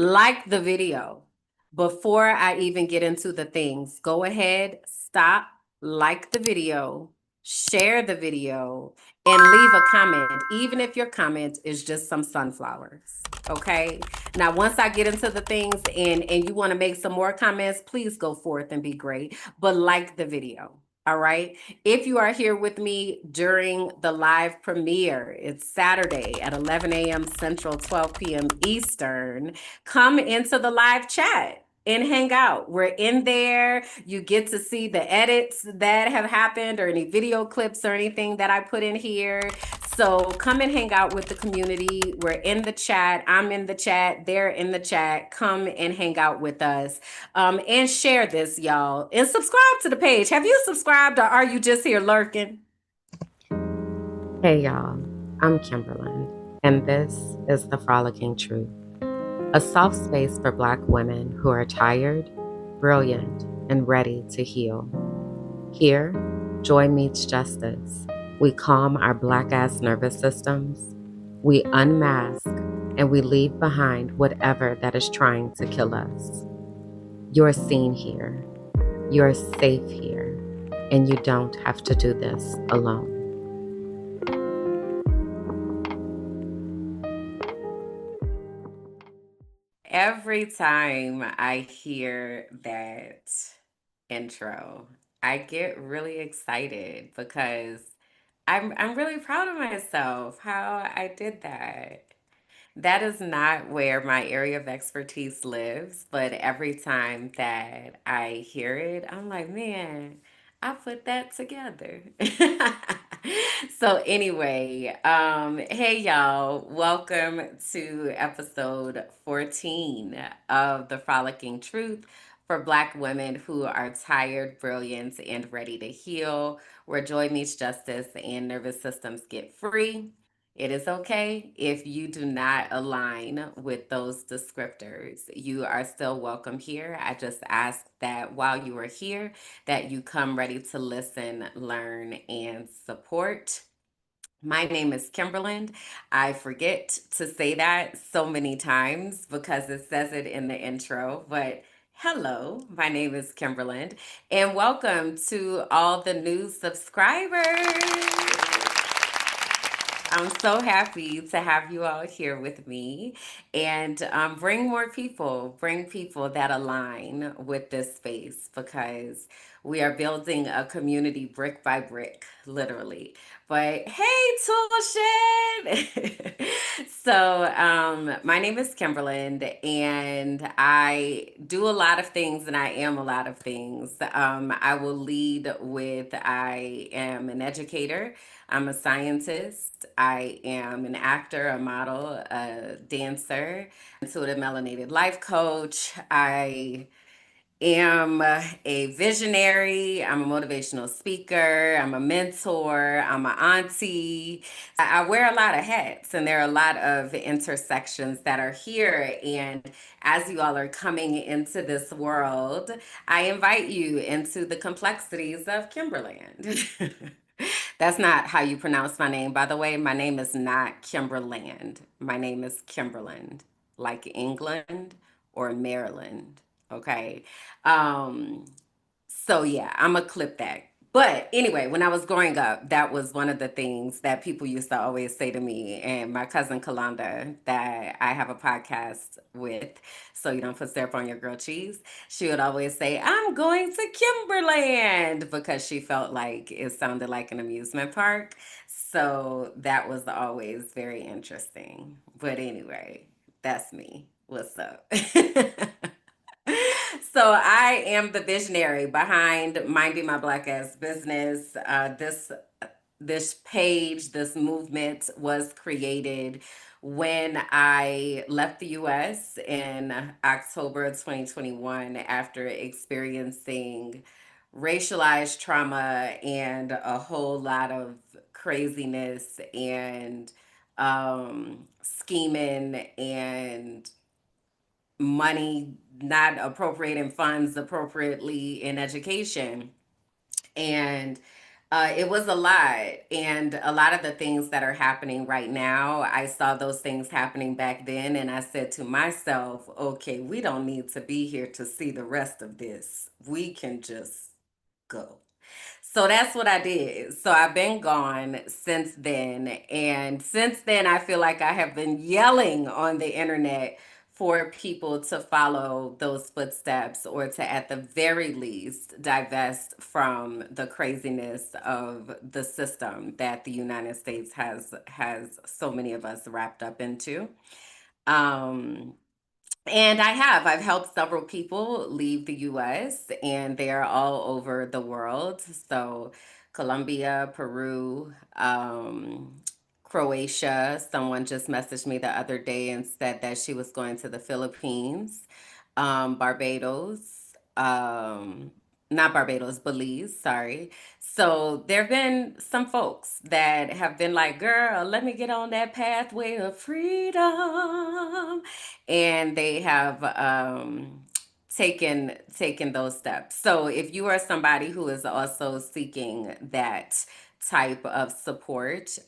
Like the video. Before I even get into the things, go ahead, stop, like the video, share the video, and leave a comment, even if your comment is just some sunflowers. Okay. Now, once I get into the things and you want to make some more comments, please go forth and be great. But like the video. All right. If you are here with me during the live premiere, it's Saturday at 11 a.m. Central, 12 p.m. Eastern. Come into the live chat and hang out. We're in there. You get to see the edits that have happened or any video clips or anything that I put in here. So come and hang out with the community. We're in the chat. I'm in the chat. They're in the chat. Come and hang out with us. And share this, y'all. And subscribe to the page. Have you subscribed or are you just here lurking? Hey, y'all. I'm Kimberland, and this is the Frolicking Truth, a soft space for Black women who are tired, brilliant, and ready to heal. Here, joy meets justice. We calm our Black-ass nervous systems, we unmask, and we leave behind whatever that is trying to kill us. You're seen here, you're safe here, and you don't have to do this alone. Every time I hear that intro, I get really excited because I'm really proud of myself how I did that. That is not where my area of expertise lives, but every time that I hear it, I'm like, man, I put that together. So anyway, hey y'all, welcome to episode 14 of the Frolicking Truth for Black women who are tired, brilliant, and ready to heal, where joy meets justice and nervous systems get free. It is okay if you do not align with those descriptors. You are still welcome here. I just ask that while you are here, that you come ready to listen, learn, and support. My name is Kimberland. I forget to say that so many times because it says it in the intro, but hello, my name is Kimberland, and welcome to all the new subscribers. I'm so happy to have you all here with me and bring people that align with this space because we are building a community brick by brick, literally. But hey, Toolshed! My name is Kimberland and I do a lot of things and I am a lot of things. I will lead with I am an educator. I'm a scientist. I am an actor, a model, a dancer, intuitive melanated life coach. I am a visionary. I'm a motivational speaker. I'm a mentor. I'm an auntie. I wear a lot of hats, and there are a lot of intersections that are here. And as you all are coming into this world, I invite you into the complexities of Kimberland. That's not how you pronounce my name, by the way. My name is not Kimberland. My name is Kimberland, like England or Maryland. Okay. Um, so yeah, I'm gonna clip that. But anyway, when I was growing up, that was one of the things that people used to always say to me, and my cousin Kalanda, that I have a podcast with, so you don't put syrup on your grilled cheese. She would always say, "I'm going to Kimberland," because she felt like it sounded like an amusement park. So that was always very interesting. But anyway, that's me. What's up? So I am the visionary behind Minding My Black Ass Business. This page, this movement was created when I left the US in October of 2021 after experiencing racialized trauma and a whole lot of craziness and scheming and money not appropriating funds appropriately in education. And It was a lot. And a lot of the things that are happening right now, I saw those things happening back then. And I said to myself, okay, we don't need to be here to see the rest of this. We can just go. So that's what I did. So I've been gone since then. And since then, I feel like I have been yelling on the internet for people to follow those footsteps or to, at the very least, divest from the craziness of the system that the United States has so many of us wrapped up into. Um, and I've helped several people leave the US and they're all over the world. So, Colombia, Peru, Croatia. Someone just messaged me the other day and said that she was going to the Philippines, Barbados, um, not Barbados, Belize, sorry. So there have been some folks that have been like, girl, let me get on that pathway of freedom. And they have taken those steps. So if you are somebody who is also seeking that type of support,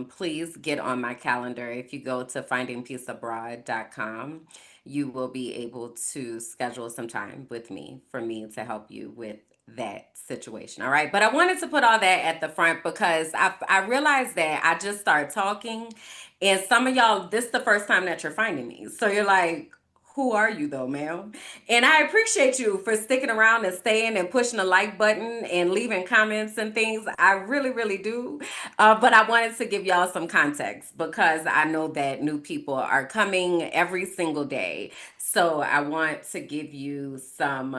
please get on my calendar. If you go to findingpeaceabroad.com, you will be able to schedule some time with me for me to help you with that situation. All right. But I wanted to put all that at the front because I realized that I just started talking and some of y'all, this is the first time that you're finding me. So you're like, who are you though, ma'am? And I appreciate you for sticking around and staying and pushing the like button and leaving comments and things. I really, really do. But I wanted to give y'all some context because I know that new people are coming every single day. So I want to give you some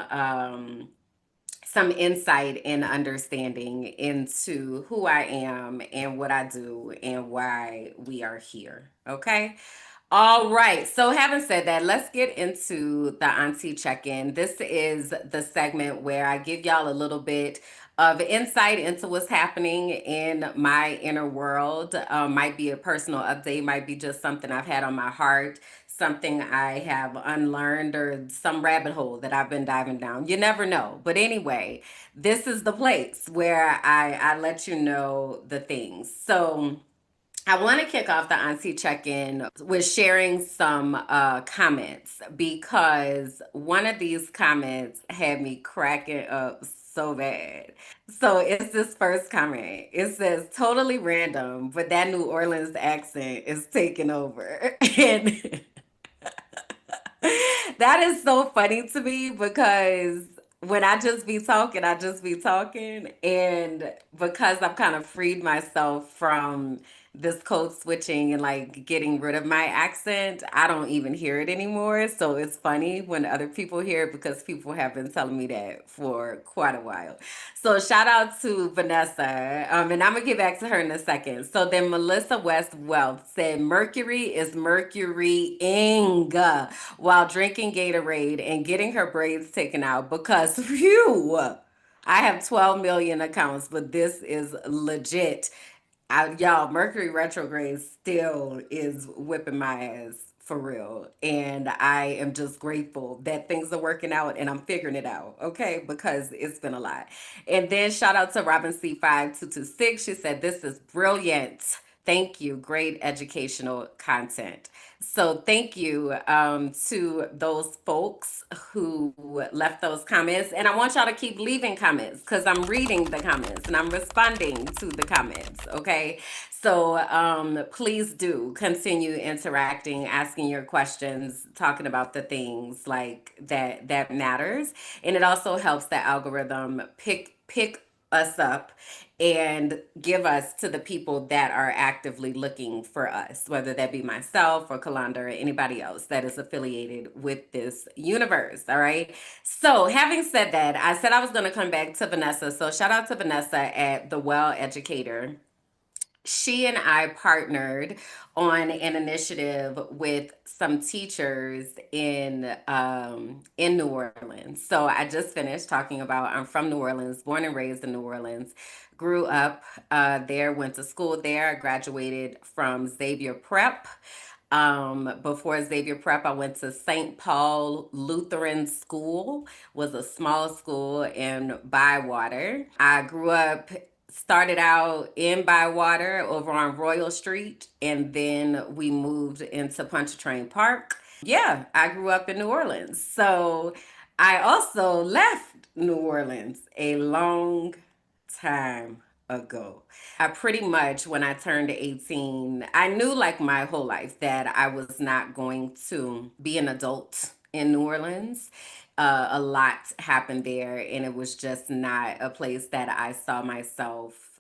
insight and understanding into who I am and what I do and why we are here. Okay. All right. So, having said that, let's get into the auntie check in. This is the segment where I give y'all a little bit of insight into what's happening in my inner world. Might be a personal update, might be just something I've had on my heart, something I have unlearned, or some rabbit hole that I've been diving down. You never know. But anyway, this is the place where I let you know the things. So, I want to kick off the Auntie check in with sharing some comments because one of these comments had me cracking up so bad. So it's this first comment. It says, totally random, but that New Orleans accent is taking over. And that is so funny to me because when I just be talking, I just be talking. And because I've kind of freed myself from this code switching and like getting rid of my accent, I don't even hear it anymore. So it's funny when other people hear it because people have been telling me that for quite a while. So shout out to Vanessa. And I'm gonna get back to her in a second. So then Melissa West Wealth said Mercury is Mercurying while drinking Gatorade and getting her braids taken out because phew, I have 12 million accounts, but this is legit. Y'all, Mercury retrograde still is whipping my ass for real. And I am just grateful that things are working out and I'm figuring it out, okay? Because it's been a lot. And then shout out to Robin C5226. She said, this is brilliant. Thank you. Great educational content. So thank you to those folks who left those comments. And I want y'all to keep leaving comments because I'm reading the comments and I'm responding to the comments. Okay. So please do continue interacting, asking your questions, talking about the things like that matters. And it also helps the algorithm pick us up and give us to the people that are actively looking for us, whether that be myself or Kalanda or anybody else that is affiliated with this universe. All right. So, having said that, I said I was going to come back to Vanessa. So, shout out to Vanessa at The Well Educator. She and I partnered on an initiative with some teachers in New Orleans. So I just finished talking about I'm from New Orleans, born and raised in New Orleans, grew up there, went to school there, graduated from Xavier Prep. Before Xavier Prep, I went to St. Paul Lutheran School, was a small school in Bywater. I grew up Started out in Bywater over on Royal Street, and then we moved into Pontchartrain Park. Yeah, I grew up in New Orleans. So I also left New Orleans a long time ago. I pretty much, when I turned 18, I knew like my whole life that I was not going to be an adult in New Orleans. A lot happened there, and it was just not a place that I saw myself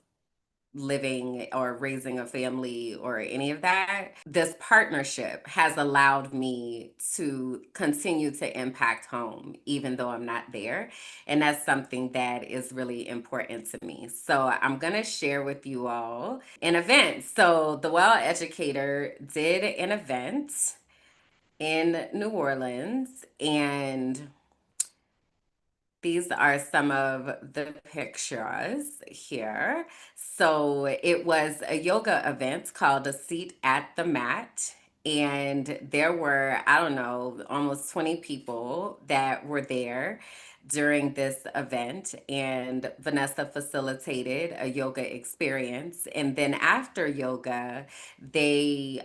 living or raising a family or any of that. This partnership has allowed me to continue to impact home, even though I'm not there. And that's something that is really important to me. So I'm going to share with you all an event. So the Well Educator did an event in New Orleans, and these are some of the pictures here. So it was a yoga event called A Seat at the Mat. And there were, I don't know, almost 20 people that were there during this event. And Vanessa facilitated a yoga experience. And then after yoga, they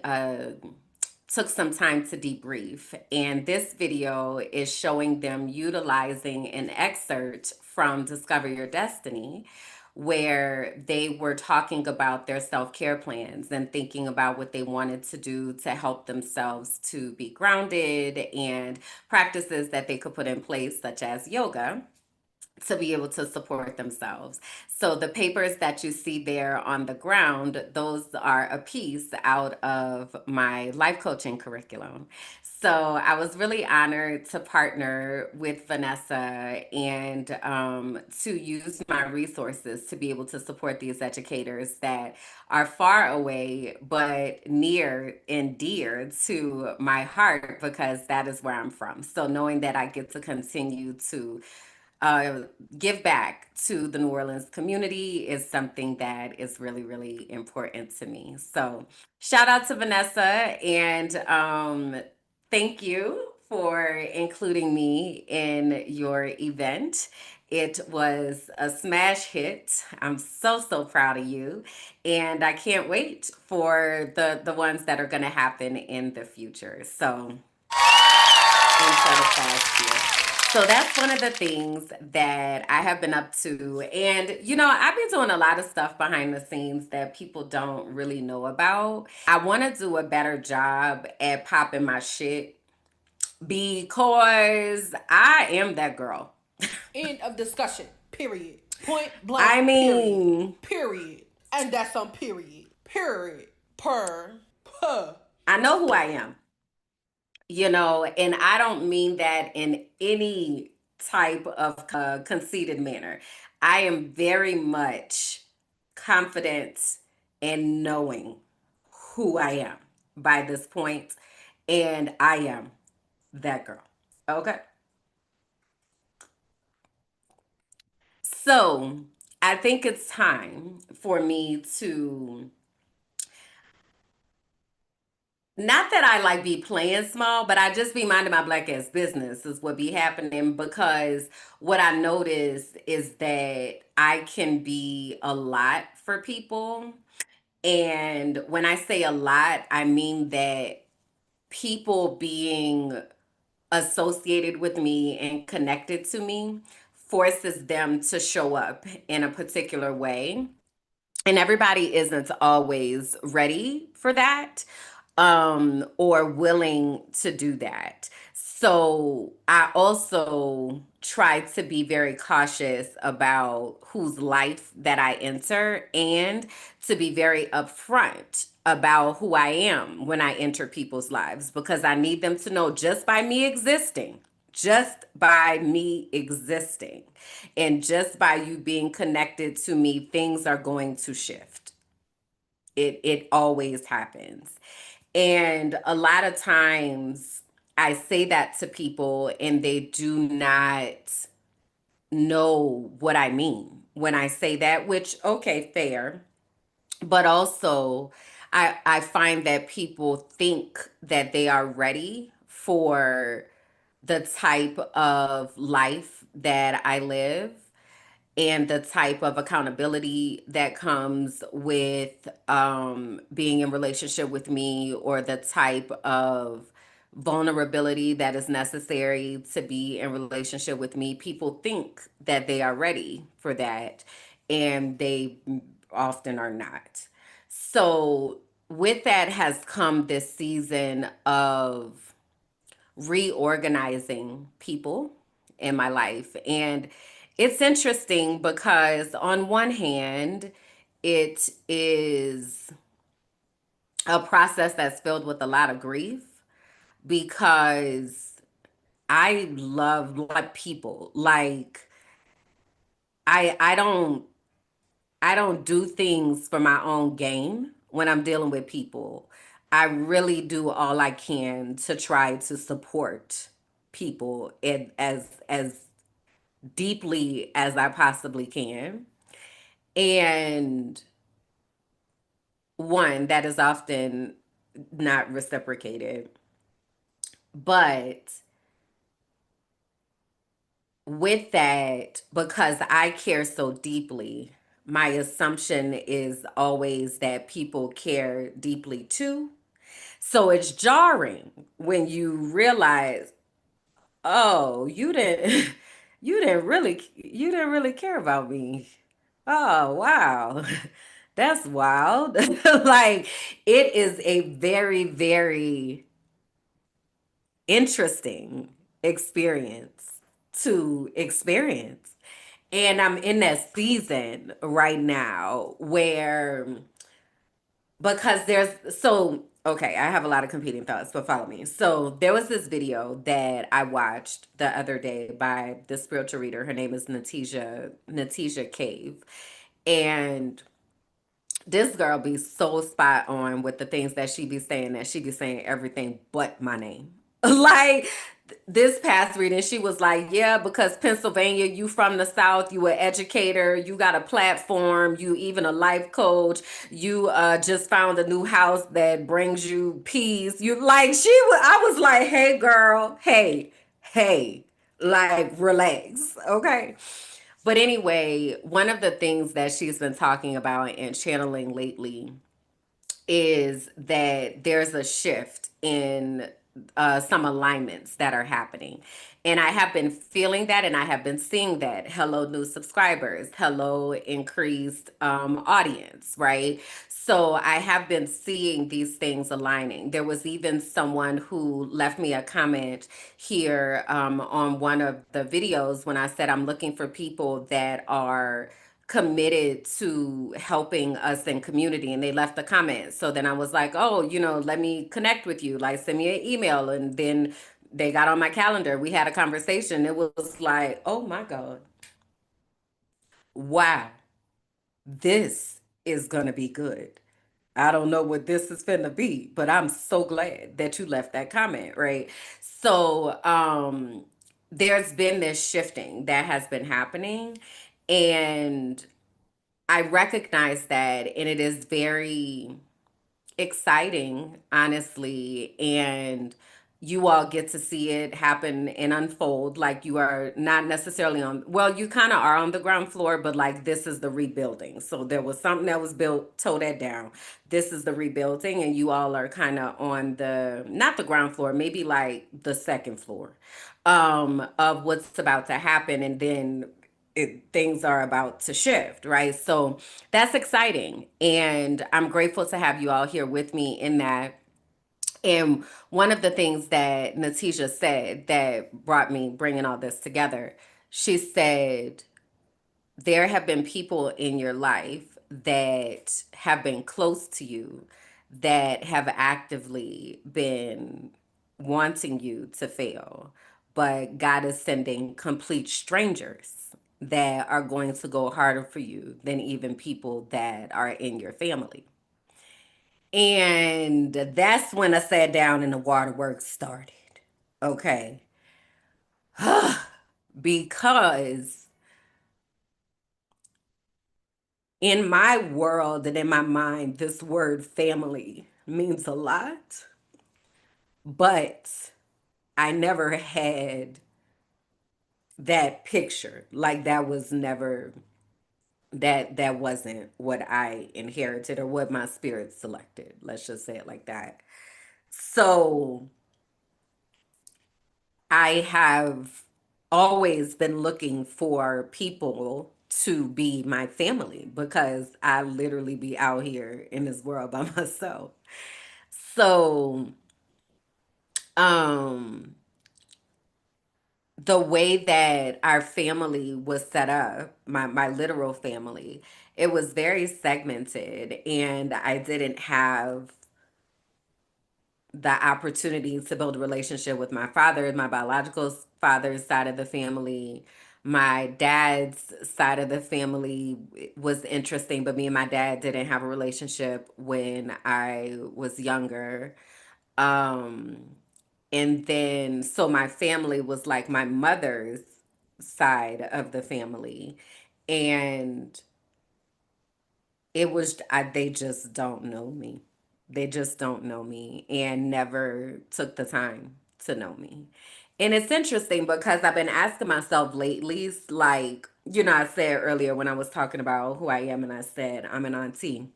took some time to debrief. And this video is showing them utilizing an excerpt from Discover Your Destiny, where they were talking about their self care plans and thinking about what they wanted to do to help themselves to be grounded and practices that they could put in place, such as yoga, to be able to support themselves. So the papers that you see there on the ground, those are a piece out of my life coaching curriculum. So I was really honored to partner with Vanessa and to use my resources to be able to support these educators that are far away but near and dear to my heart, because that is where I'm from. So knowing that I get to continue to uh, give back to the New Orleans community is something that is really, really important to me. So, shout out to Vanessa, and thank you for including me in your event. It was a smash hit. I'm so, so proud of you. And I can't wait for the ones that are going to happen in the future. So, inside of last year. So that's one of the things that I have been up to. And, I've been doing a lot of stuff behind the scenes that people don't really know about. I want to do a better job at popping my shit because I am that girl. End of discussion. Period. Point blank. I Period. mean, Period. And that's on period. Period. Per. Per. I know who I am. And I don't mean that in any type of conceited manner. I am very much confident in knowing who I am by this point, and I am that girl. Okay. So I think it's time for me to, not that I like be playing small, but I just be minding my black ass business is what be happening, because what I notice is that I can be a lot for people. And when I say a lot, I mean that people being associated with me and connected to me forces them to show up in a particular way, and everybody isn't always ready for that, or willing to do that. So I also try to be very cautious about whose life that I enter, and to be very upfront about who I am when I enter people's lives, because I need them to know, just by me existing and just by you being connected to me, things are going to shift. It always happens. And a lot of times I say that to people and they do not know what I mean when I say that, which, okay, fair. But also, I find that people think that they are ready for the type of life that I live. and the type of accountability that comes with being in relationship with me, or the type of vulnerability that is necessary to be in relationship with me. People think that they are ready for that, and they often are not. So with that has come this season of reorganizing people in my life. And it's interesting because, on one hand, it is a process that's filled with a lot of grief, because I love like people. Like I don't do things for my own gain when I'm dealing with people. I really do all I can to try to support people as deeply as I possibly can. And one, that is often not reciprocated. But with that, because I care so deeply, my assumption is always that people care deeply too. So it's jarring when you realize, oh, you didn't really care about me. Oh, wow. That's wild. Like, it is a very, very interesting experience to experience. And I'm in that season right now where, because okay, I have a lot of competing thoughts, but follow me. So there was this video that I watched the other day by the spiritual reader. Her name is Natisha Cave. And this girl be so spot on with the things that she be saying, that she be saying everything but my name. Like, this past reading, she was like, yeah, because Pennsylvania, you from the South, you an educator, you got a platform, you even a life coach, you just found a new house that brings you peace. You like, I was like, hey girl, hey, like, relax, okay? But anyway, one of the things that she's been talking about and channeling lately is that there's a shift in some alignments that are happening. And I have been feeling that, and I have been seeing that. Hello, new subscribers. Hello, increased audience, right? So I have been seeing these things aligning. There was even someone who left me a comment here on one of the videos when I said I'm looking for people that are committed to helping us in community, and they left a comment. So then I was like, oh, let me connect with you, like send me an email. And then they got on my calendar, we had a conversation. It was like, oh my god, wow, this is gonna be good. I don't know what this is finna be, but I'm so glad that you left that comment, right? So there's been this shifting that has been happening, and I recognize that, and it is very exciting, honestly. And you all get to see it happen and unfold. Like, you are not necessarily on, well, you kind of are on the ground floor, but like, this is the rebuilding. So there was something that was built, toe that down. This is the rebuilding, and you all are kind of on the, not the ground floor, maybe like the second floor of what's about to happen. And then things are about to shift, right? So that's exciting. And I'm grateful to have you all here with me in that. And one of the things that Natisha said that brought me bringing all this together, she said, there have been people in your life that have been close to you that have actively been wanting you to fail, but God is sending complete strangers that are going to go harder for you than even people that are in your family. And that's when I sat down and the waterworks started. Okay. Because in my world and in my mind, this word family means a lot, but I never had that picture. Like that was never that wasn't what I inherited or what my spirit selected. Let's just say it like that. So I have always been looking for people to be my family because I literally be out here in this world by myself. So, um, the way that our family was set up, my literal family, it was very segmented, and I didn't have the opportunity to build a relationship with my father, my biological father's side of the family. My dad's side of the family was interesting, but me and my dad didn't have a relationship when I was younger. Um, and then, so my family was like my mother's side of the family. And they just don't know me. They just don't know me and never took the time to know me. And it's interesting because I've been asking myself lately, like, I said earlier when I was talking about who I am and I said I'm an auntie.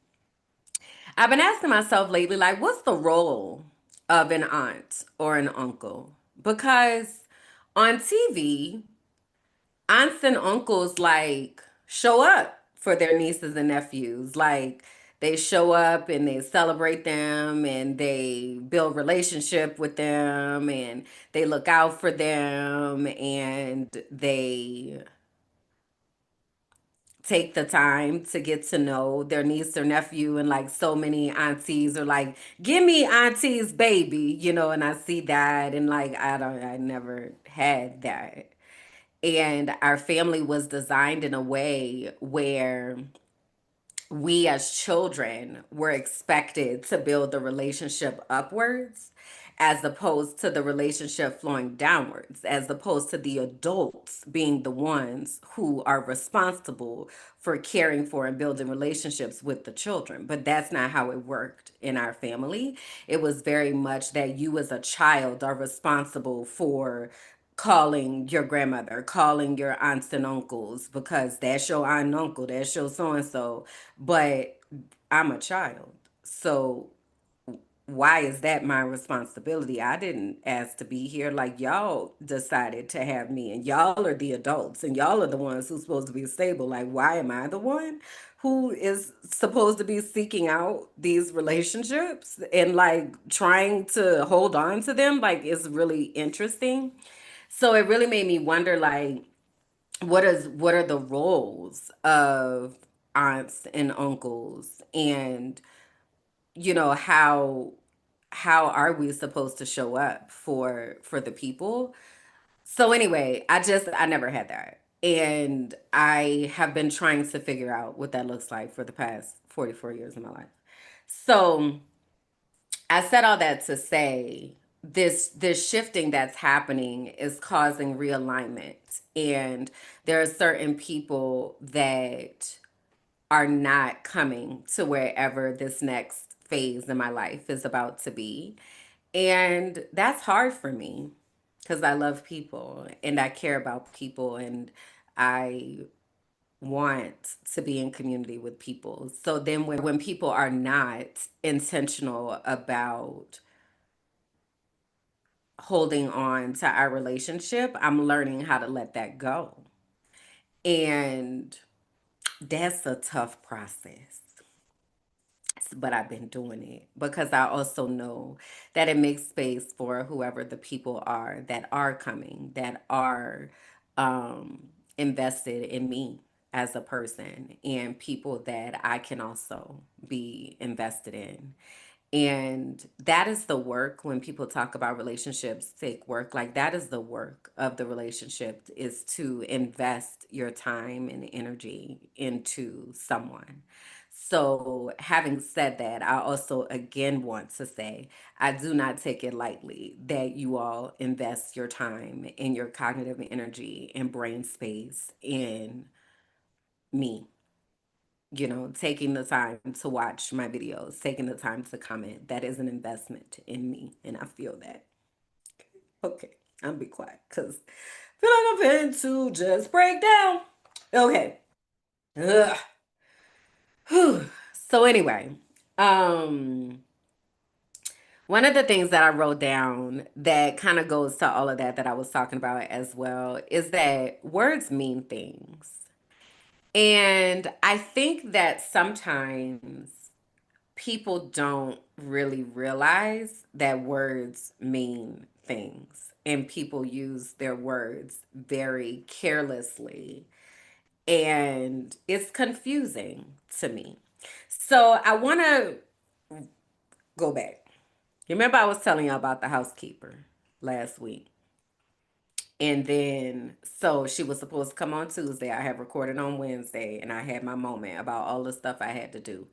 I've been asking myself lately, like, what's the role of an aunt or an uncle? Because on TV, aunts and uncles like show up for their nieces and nephews. Like they show up and they celebrate them and they build relationship with them and they look out for them and they take the time to get to know their niece or nephew. And like so many aunties are like, give me auntie's baby, and I see that and like I never had that. And our family was designed in a way where we as children were expected to build the relationship upwards as opposed to the relationship flowing downwards, as opposed to the adults being the ones who are responsible for caring for and building relationships with the children. But that's not how it worked in our family. It was very much that you as a child are responsible for calling your grandmother, calling your aunts and uncles because that's your aunt and uncle, that's your so and so. But I'm a child. So why is that my responsibility? I didn't ask to be here. Like y'all decided to have me, and y'all are the adults, and y'all are the ones who's supposed to be stable. Like, why am I the one who is supposed to be seeking out these relationships and like trying to hold on to them? Like, it's really interesting. So it really made me wonder, like, what are the roles of aunts and uncles, and how are we supposed to show up for the people? So anyway, I never had that. And I have been trying to figure out what that looks like for the past 44 years of my life. So I said all that to say this shifting that's happening is causing realignment. And there are certain people that are not coming to wherever this next phase in my life is about to be. And that's hard for me because I love people and I care about people and I want to be in community with people. So then when people are not intentional about holding on to our relationship, I'm learning how to let that go. And that's a tough process. But I've been doing it because I also know that it makes space for whoever the people are that are coming, that are invested in me as a person, and people that I can also be invested in. And that is the work when people talk about relationships, take work, like that is the work of the relationship is to invest your time and energy into someone. So, having said that, I also again want to say I do not take it lightly that you all invest your time and your cognitive energy and brain space in me, taking the time to watch my videos, taking the time to comment. That is an investment in me, and I feel that. Okay, I'm be quiet because Feel like I'm fin to just break down. Okay. Ugh. Whew. So anyway, um, one of the things that I wrote down that kind of goes to all of that I was talking about as well is that words mean things. And I think that sometimes people don't really realize that words mean things. And people use their words very carelessly. And it's confusing to me. So I want to go back. You remember I was telling you about the housekeeper last week? And then, so she was supposed to come on Tuesday. I had recorded on Wednesday, and I had my moment about all the stuff I had to do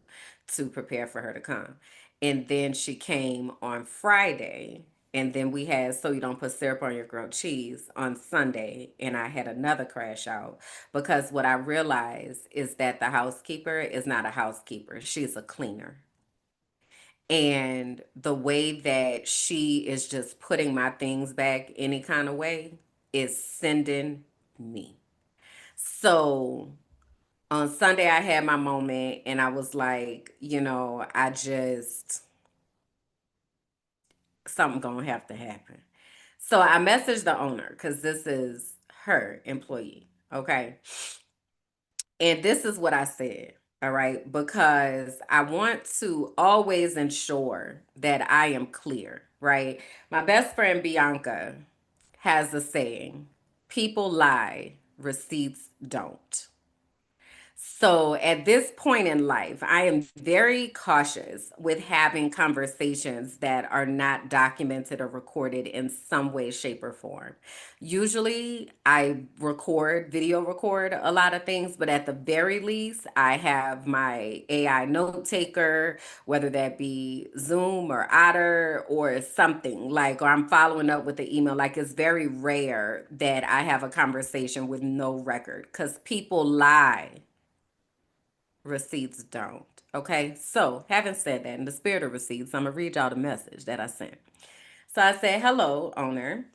to prepare for her to come. And then she came on Friday, and then we had So You Don't Put Syrup on Your Grilled Cheese on Sunday, and I had another crash out because what I realized is that the housekeeper is not a housekeeper, she's a cleaner. And the way that she is just putting my things back any kind of way is sending me. So on Sunday, I had my moment and I was like, I just, something gonna have to happen. So I messaged the owner because this is her employee. Okay. And this is what I said. All right. Because I want to always ensure that I am clear. Right. My best friend Bianca has a saying: people lie, receipts don't. So at this point in life, I am very cautious with having conversations that are not documented or recorded in some way, shape, or form. Usually, I video record a lot of things, but at the very least, I have my AI note taker, whether that be Zoom or Otter or something like, or I'm following up with the email. Like, it's very rare that I have a conversation with no record because people lie, receipts don't. Okay, so having said that, in the spirit of receipts, I'm gonna read y'all the message that I sent. So I said, hello, owner.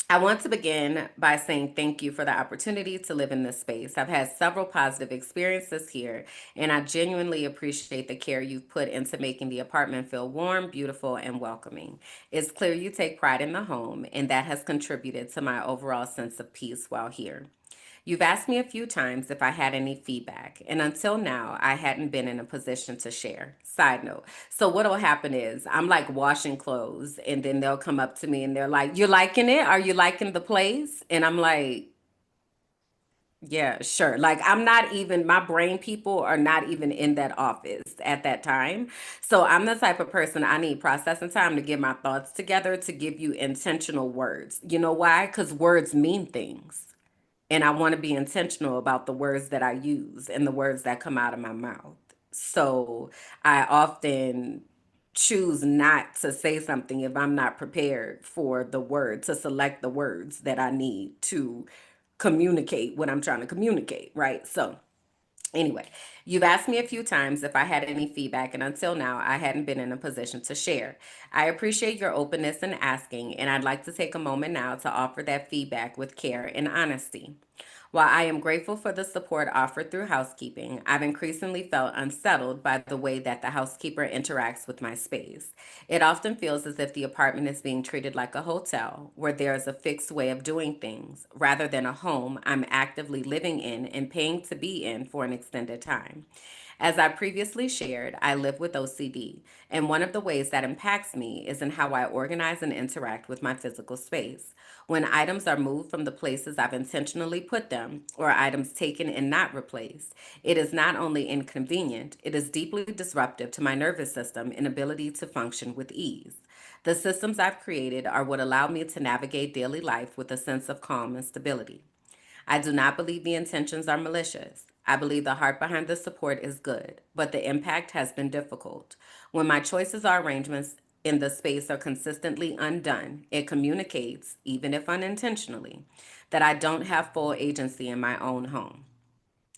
I want to begin by saying thank you for the opportunity to live in this space. I've had several positive experiences here, and I genuinely appreciate the care you've put into making the apartment feel warm, beautiful, and welcoming. It's clear you take pride in the home, and that has contributed to my overall sense of peace while here. You've asked me a few times if I had any feedback, and until now, I hadn't been in a position to share. Side note. So, what'll happen is I'm like washing clothes, and then they'll come up to me and they're like, "You liking it? Are you liking the place?" And I'm like, yeah, sure. Like, I'm not even, my brain people are not even in that office at that time. So I'm the type of person, I need processing time to get my thoughts together to give you intentional words. You know why? Because words mean things. And I want to be intentional about the words that I use and the words that come out of my mouth. So I often choose not to say something if I'm not prepared for the word, to select the words that I need to communicate what I'm trying to communicate, right? So anyway, you've asked me a few times if I had any feedback, and until now, I hadn't been in a position to share. I appreciate your openness in asking, and I'd like to take a moment now to offer that feedback with care and honesty. While I am grateful for the support offered through housekeeping, I've increasingly felt unsettled by the way that the housekeeper interacts with my space. It often feels as if the apartment is being treated like a hotel, where there is a fixed way of doing things, rather than a home I'm actively living in and paying to be in for an extended time. As I previously shared, I live with OCD, and one of the ways that impacts me is in how I organize and interact with my physical space. When items are moved from the places I've intentionally put them, or items taken and not replaced, it is not only inconvenient, it is deeply disruptive to my nervous system and ability to function with ease. The systems I've created are what allow me to navigate daily life with a sense of calm and stability. I do not believe the intentions are malicious. I believe the heart behind the support is good, but the impact has been difficult. When my choices or arrangements in the space are consistently undone, it communicates, even if unintentionally, that I don't have full agency in my own home.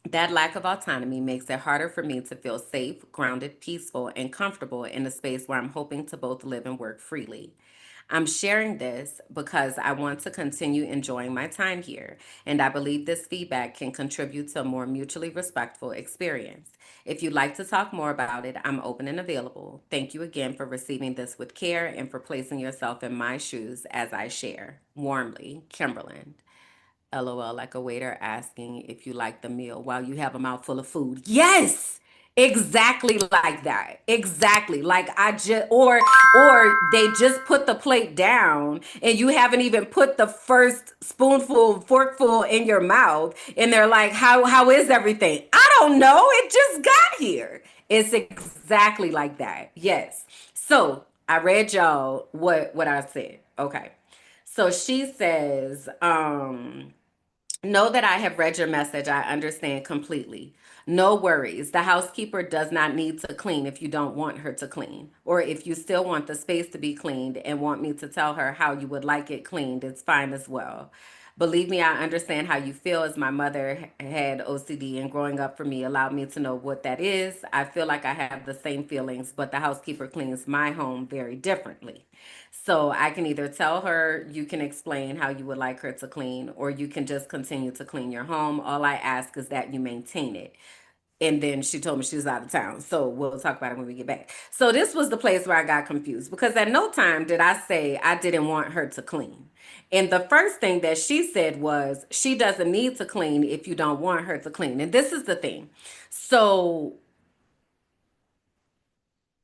That lack of autonomy makes it harder for me to feel safe, grounded, peaceful, and comfortable in a space where I'm hoping to both live and work freely. I'm sharing this because I want to continue enjoying my time here, and I believe this feedback can contribute to a more mutually respectful experience. If you'd like to talk more about it, I'm open and available. Thank you again for receiving this with care and for placing yourself in my shoes as I share. Warmly, Kimberland. LOL, like a waiter asking if you like the meal while you have a mouthful of food. Yes! Exactly like that. Exactly. Like I just or they just put the plate down and you haven't even put the first spoonful, forkful in your mouth and they're like, "How is everything?" I don't know. It just got here. It's exactly like that. Yes. So, I read y'all what I said. Okay. So she says, know that I have read your message. I understand completely. No worries. The housekeeper does not need to clean if you don't want her to clean. Or if you still want the space to be cleaned and want me to tell her how you would like it cleaned, it's fine as well. Believe me, I understand how you feel as my mother had OCD and growing up for me allowed me to know what that is. I feel like I have the same feelings, but the housekeeper cleans my home very differently. So I can either tell her you can explain how you would like her to clean, or you can just continue to clean your home. All I ask is that you maintain it. And then she told me she was out of town. So we'll talk about it when we get back. So this was the place where I got confused because at no time did I say I didn't want her to clean. And the first thing that she said was she doesn't need to clean if you don't want her to clean. And this is the thing. So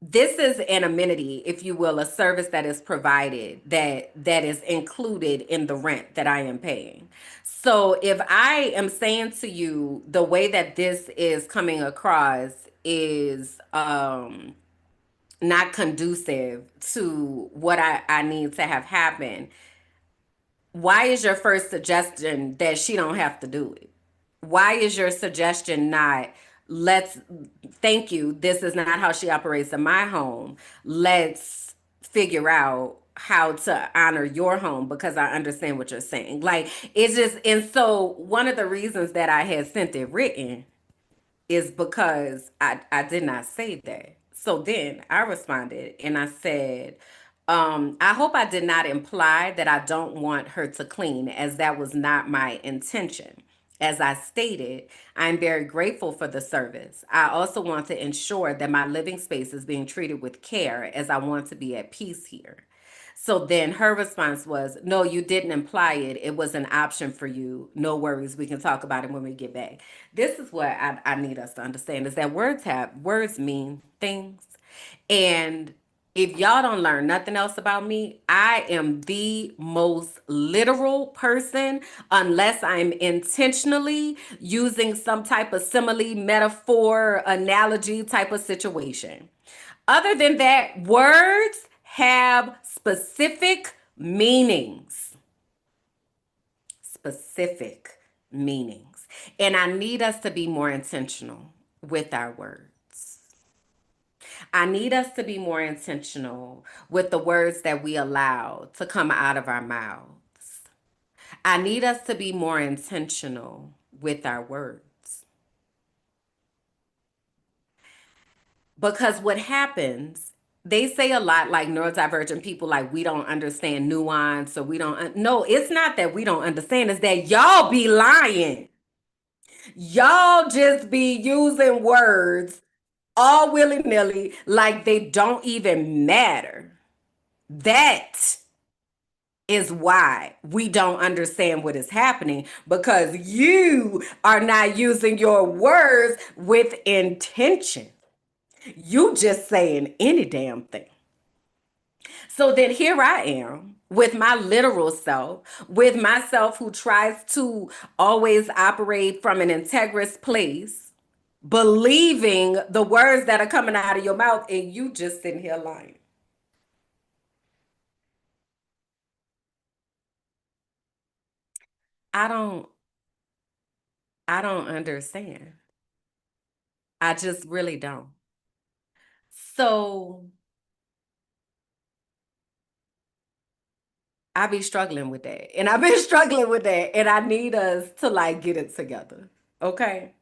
this is an amenity, if you will, a service that is provided that is included in the rent that I am paying. So if I am saying to you the way that this is coming across is not conducive to what I need to have happen, why is your first suggestion that she don't have to do it? Why is your suggestion not, let's, thank you, this is not how she operates in my home. Let's figure out how to honor your home because I understand what you're saying. Like it's just, and so one of the reasons that I had sent it written is because I did not say that. So then I responded and I said, I hope I did not imply that I don't want her to clean, as that was not my intention. As I stated, I'm very grateful for the service. I also want to ensure that my living space is being treated with care, as I want to be at peace here. So then her response was, no, you didn't imply it. It was an option for you. No worries. We can talk about it when we get back. This is what I need us to understand is that words mean things. And if y'all don't learn nothing else about me, I am the most literal person unless I'm intentionally using some type of simile, metaphor, analogy type of situation. Other than that, words have specific meanings. Specific meanings. And I need us to be more intentional with our words. I need us to be more intentional with the words that we allow to come out of our mouths. I need us to be more intentional with our words. Because what happens, they say a lot like neurodivergent people, like we don't understand nuance or we don't. No, it's not that we don't understand, it's that y'all be lying. Y'all just be using words all willy nilly like they don't even matter. That is why we don't understand what is happening because you are not using your words with intention. You just saying any damn thing. So then here I am with my literal self, with myself who tries to always operate from an integrous place, believing the words that are coming out of your mouth, and you just sitting here lying. I don't I don't understand. I just really don't. So I be struggling with that. And I've been struggling with that. And I need us to like get it together. Okay.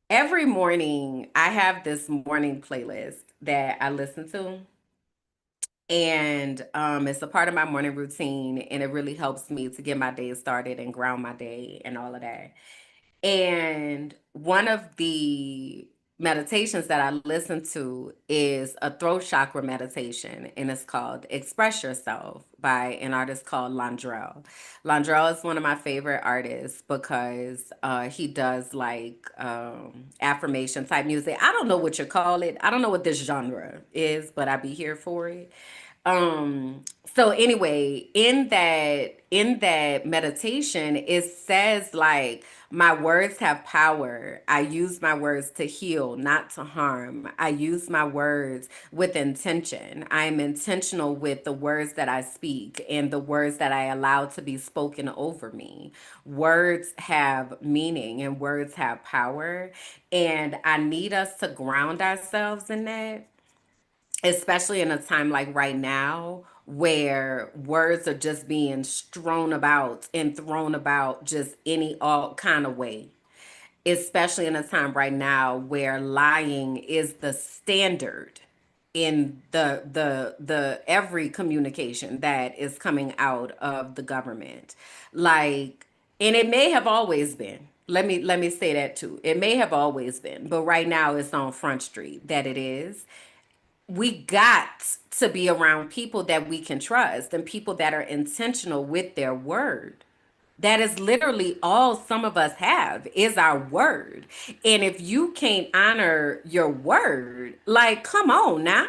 Every morning, I have this morning playlist that I listen to. And it's a part of my morning routine, and it really helps me to get my day started and ground my day and all of that. And one of the meditations that I listen to is a throat chakra meditation, and it's called Express Yourself by an artist called Landrell. Landrell is one of my favorite artists because he does like affirmation type music. I don't know what you call it. I don't know what this genre is, but I be here for it. So anyway, in that meditation, it says like my words have power. I use my words to heal, not to harm. I use my words with intention. I am intentional with the words that I speak and the words that I allow to be spoken over me. Words have meaning and words have power. And I need us to ground ourselves in that, especially in a time like right now where words are just being strewn about and thrown about just any all kind of way, especially in a time right now where lying is the standard in the every communication that is coming out of the government. Like, and it may have always been, let me say that too, it may have always been, but right now it's on Front Street that it is. We got to be around people that we can trust and people that are intentional with their word. That is literally all some of us have is our word. And if you can't honor your word, like, come on now.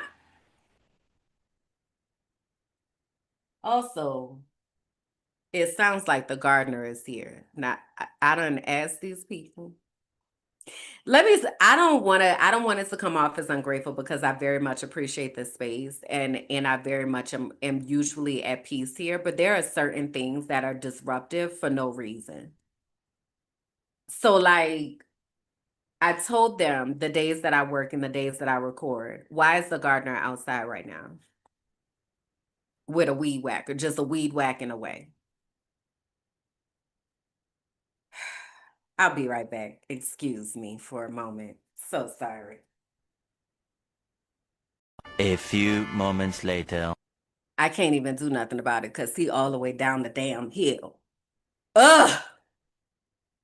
Also, it sounds like the gardener is here. Now, I done asked these people. I don't want it to come off as ungrateful because I very much appreciate the space, and I very much am usually at peace here, but there are certain things that are disruptive for no reason. So like I told them the days that I work and the days that I record, why is the gardener outside right now with a weed whacker, just a weed whacking away? I'll be right back. Excuse me for a moment. So sorry. A few moments later. I can't even do nothing about it because he all the way down the damn hill. Ugh.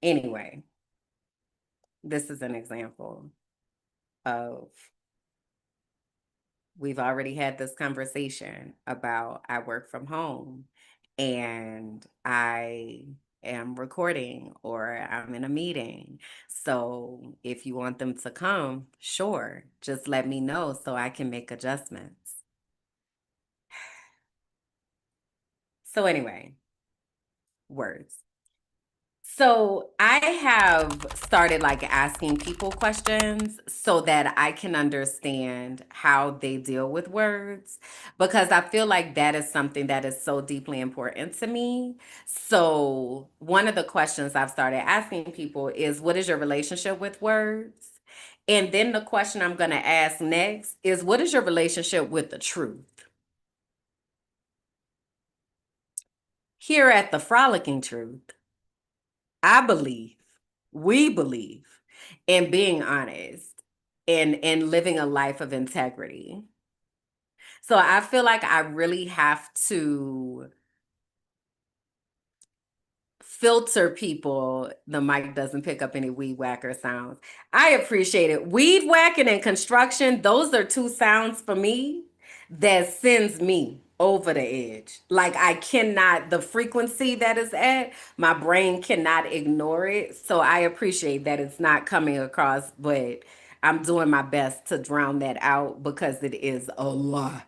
Anyway, this is an example of we've already had this conversation about I work from home and I am recording or I'm in a meeting. So if you want them to come, sure, just let me know so I can make adjustments. So anyway, words. So I have started like asking people questions so that I can understand how they deal with words because I feel like that is something that is so deeply important to me. So one of the questions I've started asking people is what is your relationship with words? And then the question I'm going to ask next is what is your relationship with the truth? Here at the Frolicking Truth, I believe, we believe in being honest and living a life of integrity. So I feel like I really have to filter people. The mic doesn't pick up any weed whacker sounds. I appreciate it. Weed whacking and construction, those are two sounds for me that sends me over the edge. Like I cannot, the frequency that is at, my brain cannot ignore it. So I appreciate that it's not coming across, but I'm doing my best to drown that out because it is a lot.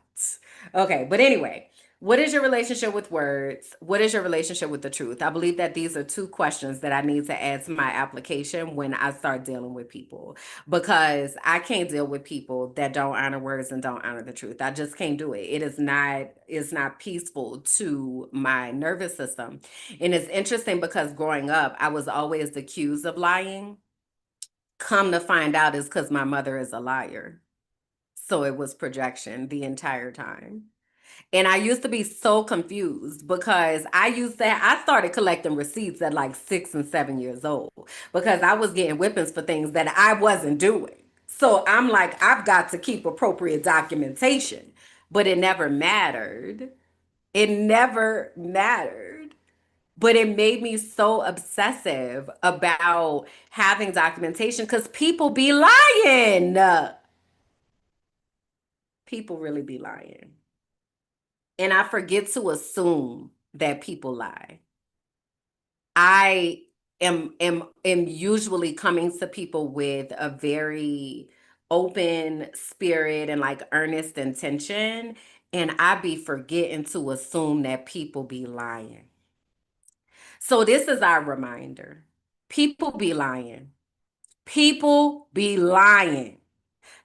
Okay, but anyway, what is your relationship with words? What is your relationship with the truth? I believe that these are two questions that I need to add to my application when I start dealing with people because I can't deal with people that don't honor words and don't honor the truth. I just can't do it. It's not peaceful to my nervous system. And it's interesting because growing up, I was always accused of lying. Come to find out is because my mother is a liar. So it was projection the entire time. And I used to be so confused because I started collecting receipts at like 6 and 7 years old because I was getting whippings for things that I wasn't doing. So I'm like, I've got to keep appropriate documentation. but it never mattered. It never mattered. But it made me so obsessive about having documentation because people be lying. People really be lying. And I forget to assume that people lie. I am usually coming to people with a very open spirit and like earnest intention, and I be forgetting to assume that people be lying. So this is our reminder. People be lying. People be lying.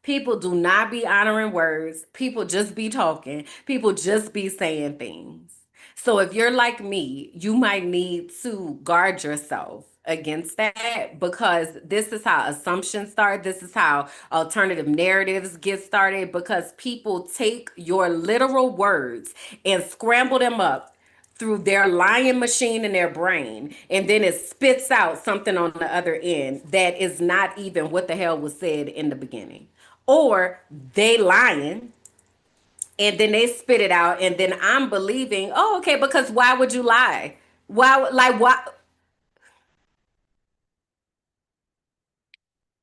People do not be honoring words. People just be talking. People just be saying things. So if you're like me, you might need to guard yourself against that because this is how assumptions start. This is how alternative narratives get started because people take your literal words and scramble them up through their lying machine in their brain, and then it spits out something on the other end that is not even what the hell was said in the beginning. Or they lying and then they spit it out, and then I'm believing, oh, okay, because why would you lie? Why, like, why?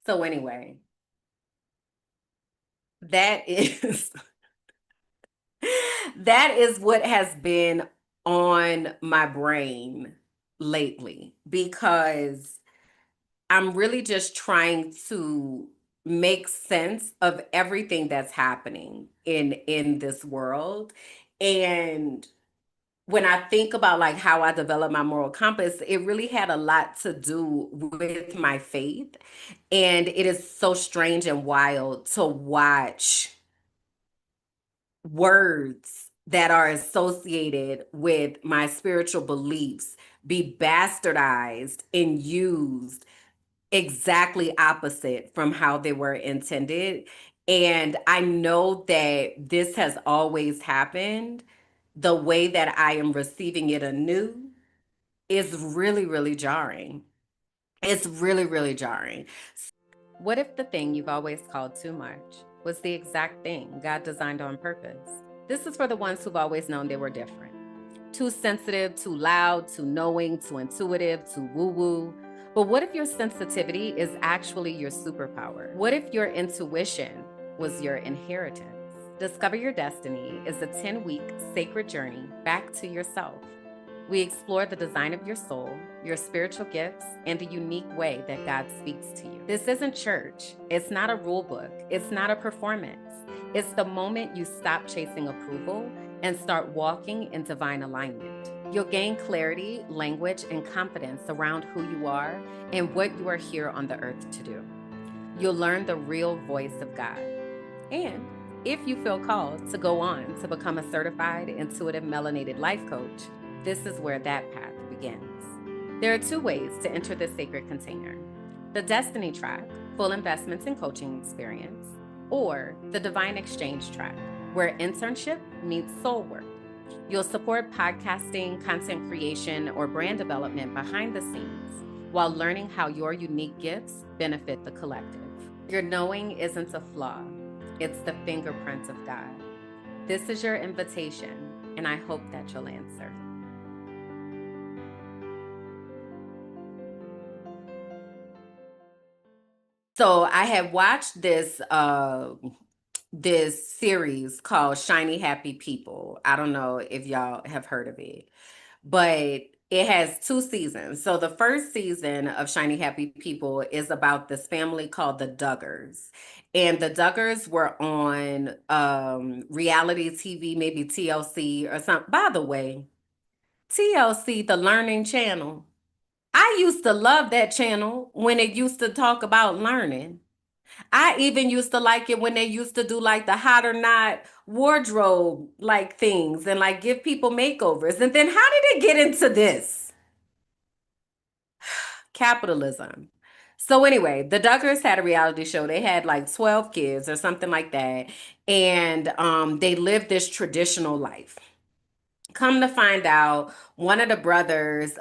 So, anyway, that is that is what has been on my brain lately because I'm really just trying to make sense of everything that's happening in this world. And when I think about like how I developed my moral compass, it really had a lot to do with my faith. And it is so strange and wild to watch words that are associated with my spiritual beliefs be bastardized and used exactly opposite from how they were intended. And I know that this has always happened. The way that I am receiving it anew is really, really jarring. It's really, really jarring. What if the thing you've always called too much was the exact thing God designed on purpose? This is for the ones who've always known they were different. Too sensitive, too loud, too knowing, too intuitive, too woo-woo. But what if your sensitivity is actually your superpower? What if your intuition was your inheritance? Discover Your Destiny is a 10-week sacred journey back to yourself. We explore the design of your soul, your spiritual gifts, and the unique way that God speaks to you. This isn't church. It's not a rule book. It's not a performance. It's the moment you stop chasing approval and start walking in divine alignment. You'll gain clarity, language, and confidence around who you are and what you are here on the earth to do. You'll learn the real voice of God. And if you feel called to go on to become a certified intuitive melanated life coach, this is where that path begins. There are 2 ways to enter this sacred container: the Destiny track, full investments and coaching experience, or the Divine Exchange track, where internship meets soul work. You'll support podcasting, content creation, or brand development behind the scenes while learning how your unique gifts benefit the collective. Your knowing isn't a flaw, it's the fingerprint of God. This is your invitation, and I hope that you'll answer. So I had watched this series called Shiny Happy People. I don't know if y'all have heard of it, but it has 2 seasons. So the first season of Shiny Happy People is about this family called the Duggars. And the Duggars were on reality TV, maybe TLC or something. By the way, TLC, the Learning Channel. I used to love that channel when it used to talk about learning. I even used to like it when they used to do like the hot or not wardrobe like things and like give people makeovers. And then how did it get into this? Capitalism. So anyway, the Duggars had a reality show. They had like 12 kids or something like that. And they lived this traditional life. Come to find out, one of the brothers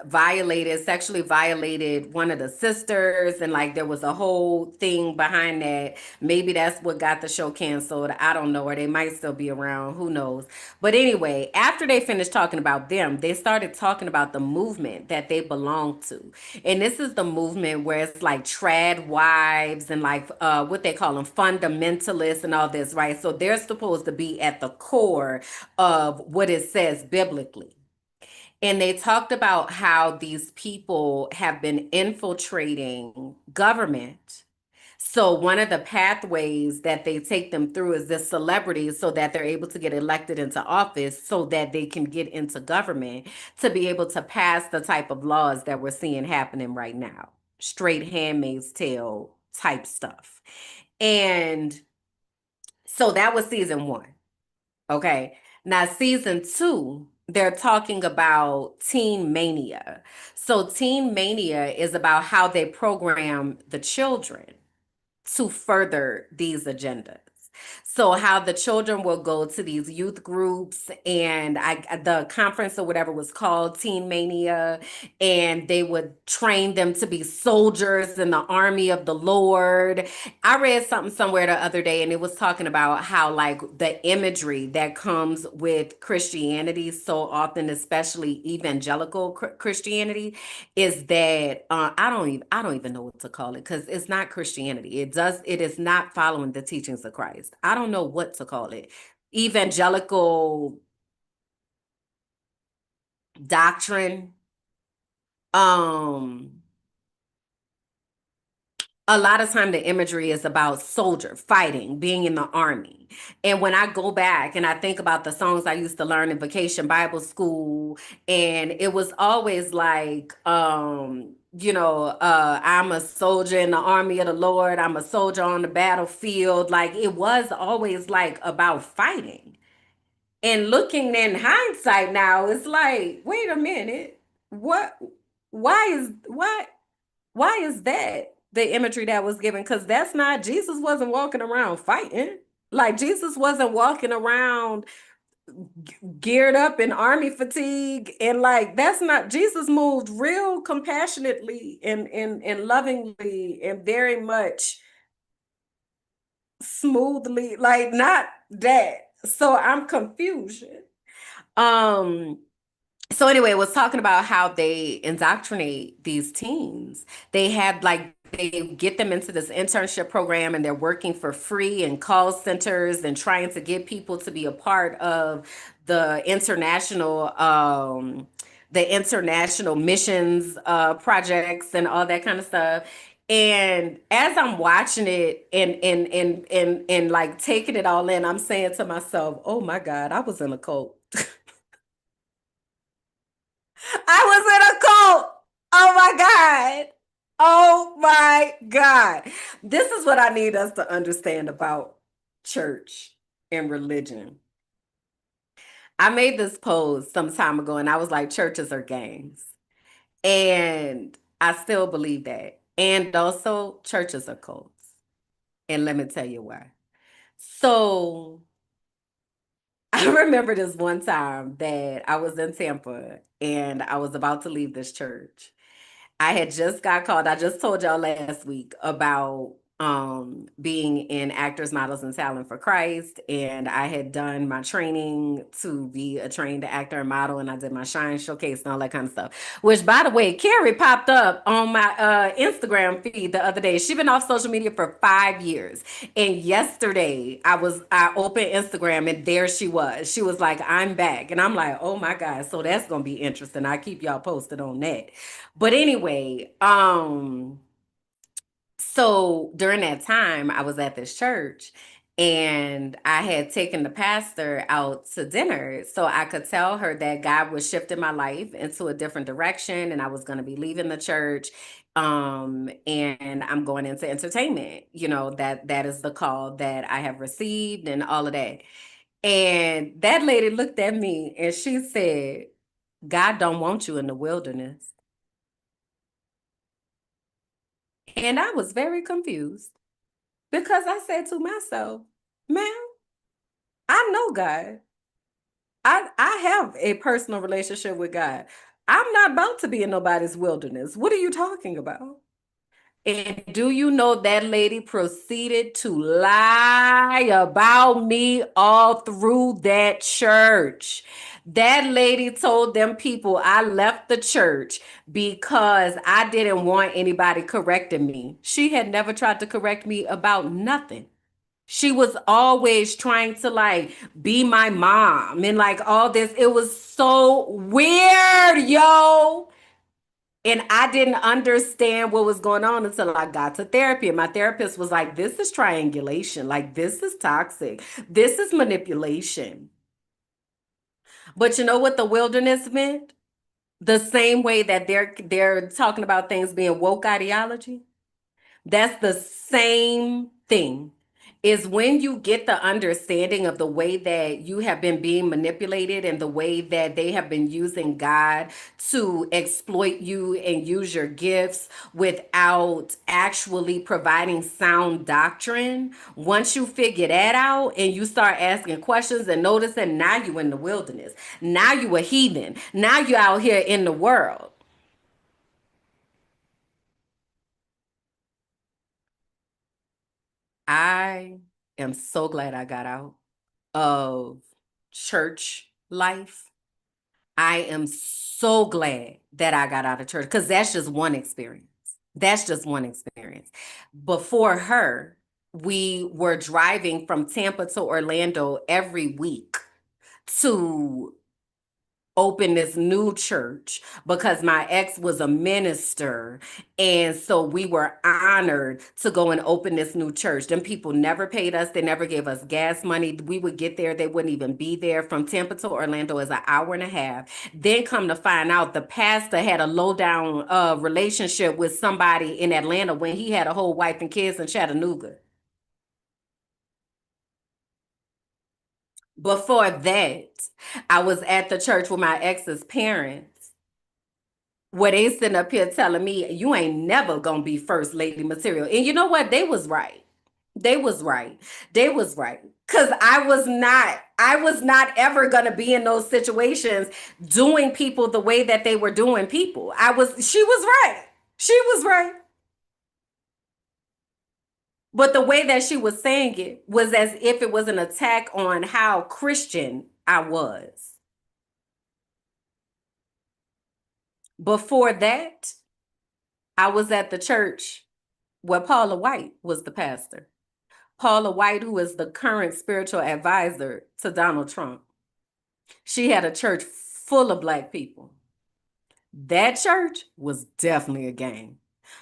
sexually violated one of the sisters, and like there was a whole thing behind that. Maybe that's what got the show canceled. I don't know, or they might still be around. Who knows? But anyway, after they finished talking about them, they started talking about the movement that they belong to. And this is the movement where it's like trad wives and like what they call them fundamentalists and all this, right? So they're supposed to be at the core of what it says biblically. And they talked about how these people have been infiltrating government. So one of the pathways that they take them through is this celebrity so that they're able to get elected into office so that they can get into government to be able to pass the type of laws that we're seeing happening right now. Straight Handmaid's Tale type stuff. And so that was season one. Okay. Now, season two, they're talking about teen mania. So, teen mania is about how they program the children to further these agendas. So how the children will go to these youth groups and the conference or whatever was called Teen Mania, and they would train them to be soldiers in the army of the Lord. I read something somewhere the other day and it was talking about how like the imagery that comes with Christianity so often, especially evangelical Christianity, is that I don't even know what to call it because it's not Christianity. It is not following the teachings of Christ. I don't know what to call it. Evangelical doctrine. Um a lot of time the imagery is about soldier fighting, being in the army. And when I go back and I think about the songs I used to learn in vacation Bible school, and it was always like I'm a soldier in the army of the Lord, I'm a soldier on the battlefield. Like it was always like about fighting. And looking in hindsight now, it's like, wait a minute, what why is that the imagery that was given? Because that's not, Jesus wasn't walking around fighting. Like Jesus wasn't walking around geared up in army fatigue. And like that's not, Jesus moved real compassionately and lovingly and very much smoothly, like not that. So I'm confused. Um so anyway, it was talking about how they indoctrinate these teens. They had like they get them into this internship program and they're working for free in call centers and trying to get people to be a part of the international missions projects and all that kind of stuff. And as I'm watching it and like taking it all in, I'm saying to myself, "Oh my God, I was in a cult." I was in a cult. Oh my God. Oh my God. This is what I need us to understand about church and religion. I made this post some time ago and I was like, churches are gangs. And I still believe that. And also, churches are cults. And let me tell you why. So I remember this one time that I was in Tampa and I was about to leave this church. I had just got called. I just told y'all last week about being in Actors, Models, and Talent for Christ. And I had done my training to be a trained actor and model, and I did my Shine Showcase and all that kind of stuff. Which, by the way, Carrie popped up on my Instagram feed the other day. She's been off social media for 5 years. And yesterday I opened Instagram and there she was. She was like, I'm back. And I'm like, oh my God. So that's gonna be interesting. I keep y'all posted on that. But anyway, so during that time, I was at this church and I had taken the pastor out to dinner so I could tell her that God was shifting my life into a different direction and I was going to be leaving the church and I'm going into entertainment. That is the call that I have received and all of that. And that lady looked at me and she said, God don't want you in the wilderness. And I was very confused because I said to myself, ma'am, I know God. I have a personal relationship with God. I'm not about to be in nobody's wilderness. What are you talking about? And do you know that lady proceeded to lie about me all through that church? That lady told them people I left the church because I didn't want anybody correcting me. She had never tried to correct me about nothing. She was always trying to like be my mom and like all this. It was so weird, yo. And I didn't understand what was going on until I got to therapy. And my therapist was like, this is triangulation. Like, this is toxic. This is manipulation. But you know what the wilderness meant? The same way that they're talking about things being woke ideology. That's the same thing. Is when you get the understanding of the way that you have been being manipulated and the way that they have been using God to exploit you and use your gifts without actually providing sound doctrine. Once you figure that out and you start asking questions and noticing, now you in the wilderness. Now you a heathen. Now you out here in the world. I am so glad I got out of church life. I am so glad that I got out of church because that's just one experience. That's just one experience. Before her, we were driving from Tampa to Orlando every week to open this new church because my ex was a minister. And so we were honored to go and open this new church. Them people never paid us. They never gave us gas money. We would get there. They wouldn't even be there. From Tampa to Orlando is an hour and a half. Then come to find out the pastor had a low down relationship with somebody in Atlanta when he had a whole wife and kids in Chattanooga. Before that, I was at the church with my ex's parents where they sitting up here telling me you ain't never gonna be first lady material. And you know what? They was right. They was right. They was right. Cause I was not ever gonna be in those situations doing people the way that they were doing people. She was right. She was right. But the way that she was saying it was as if it was an attack on how Christian I was. Before that, I was at the church where Paula White was the pastor. Paula White, who is the current spiritual advisor to Donald Trump. She had a church full of Black people. That church was definitely a gang.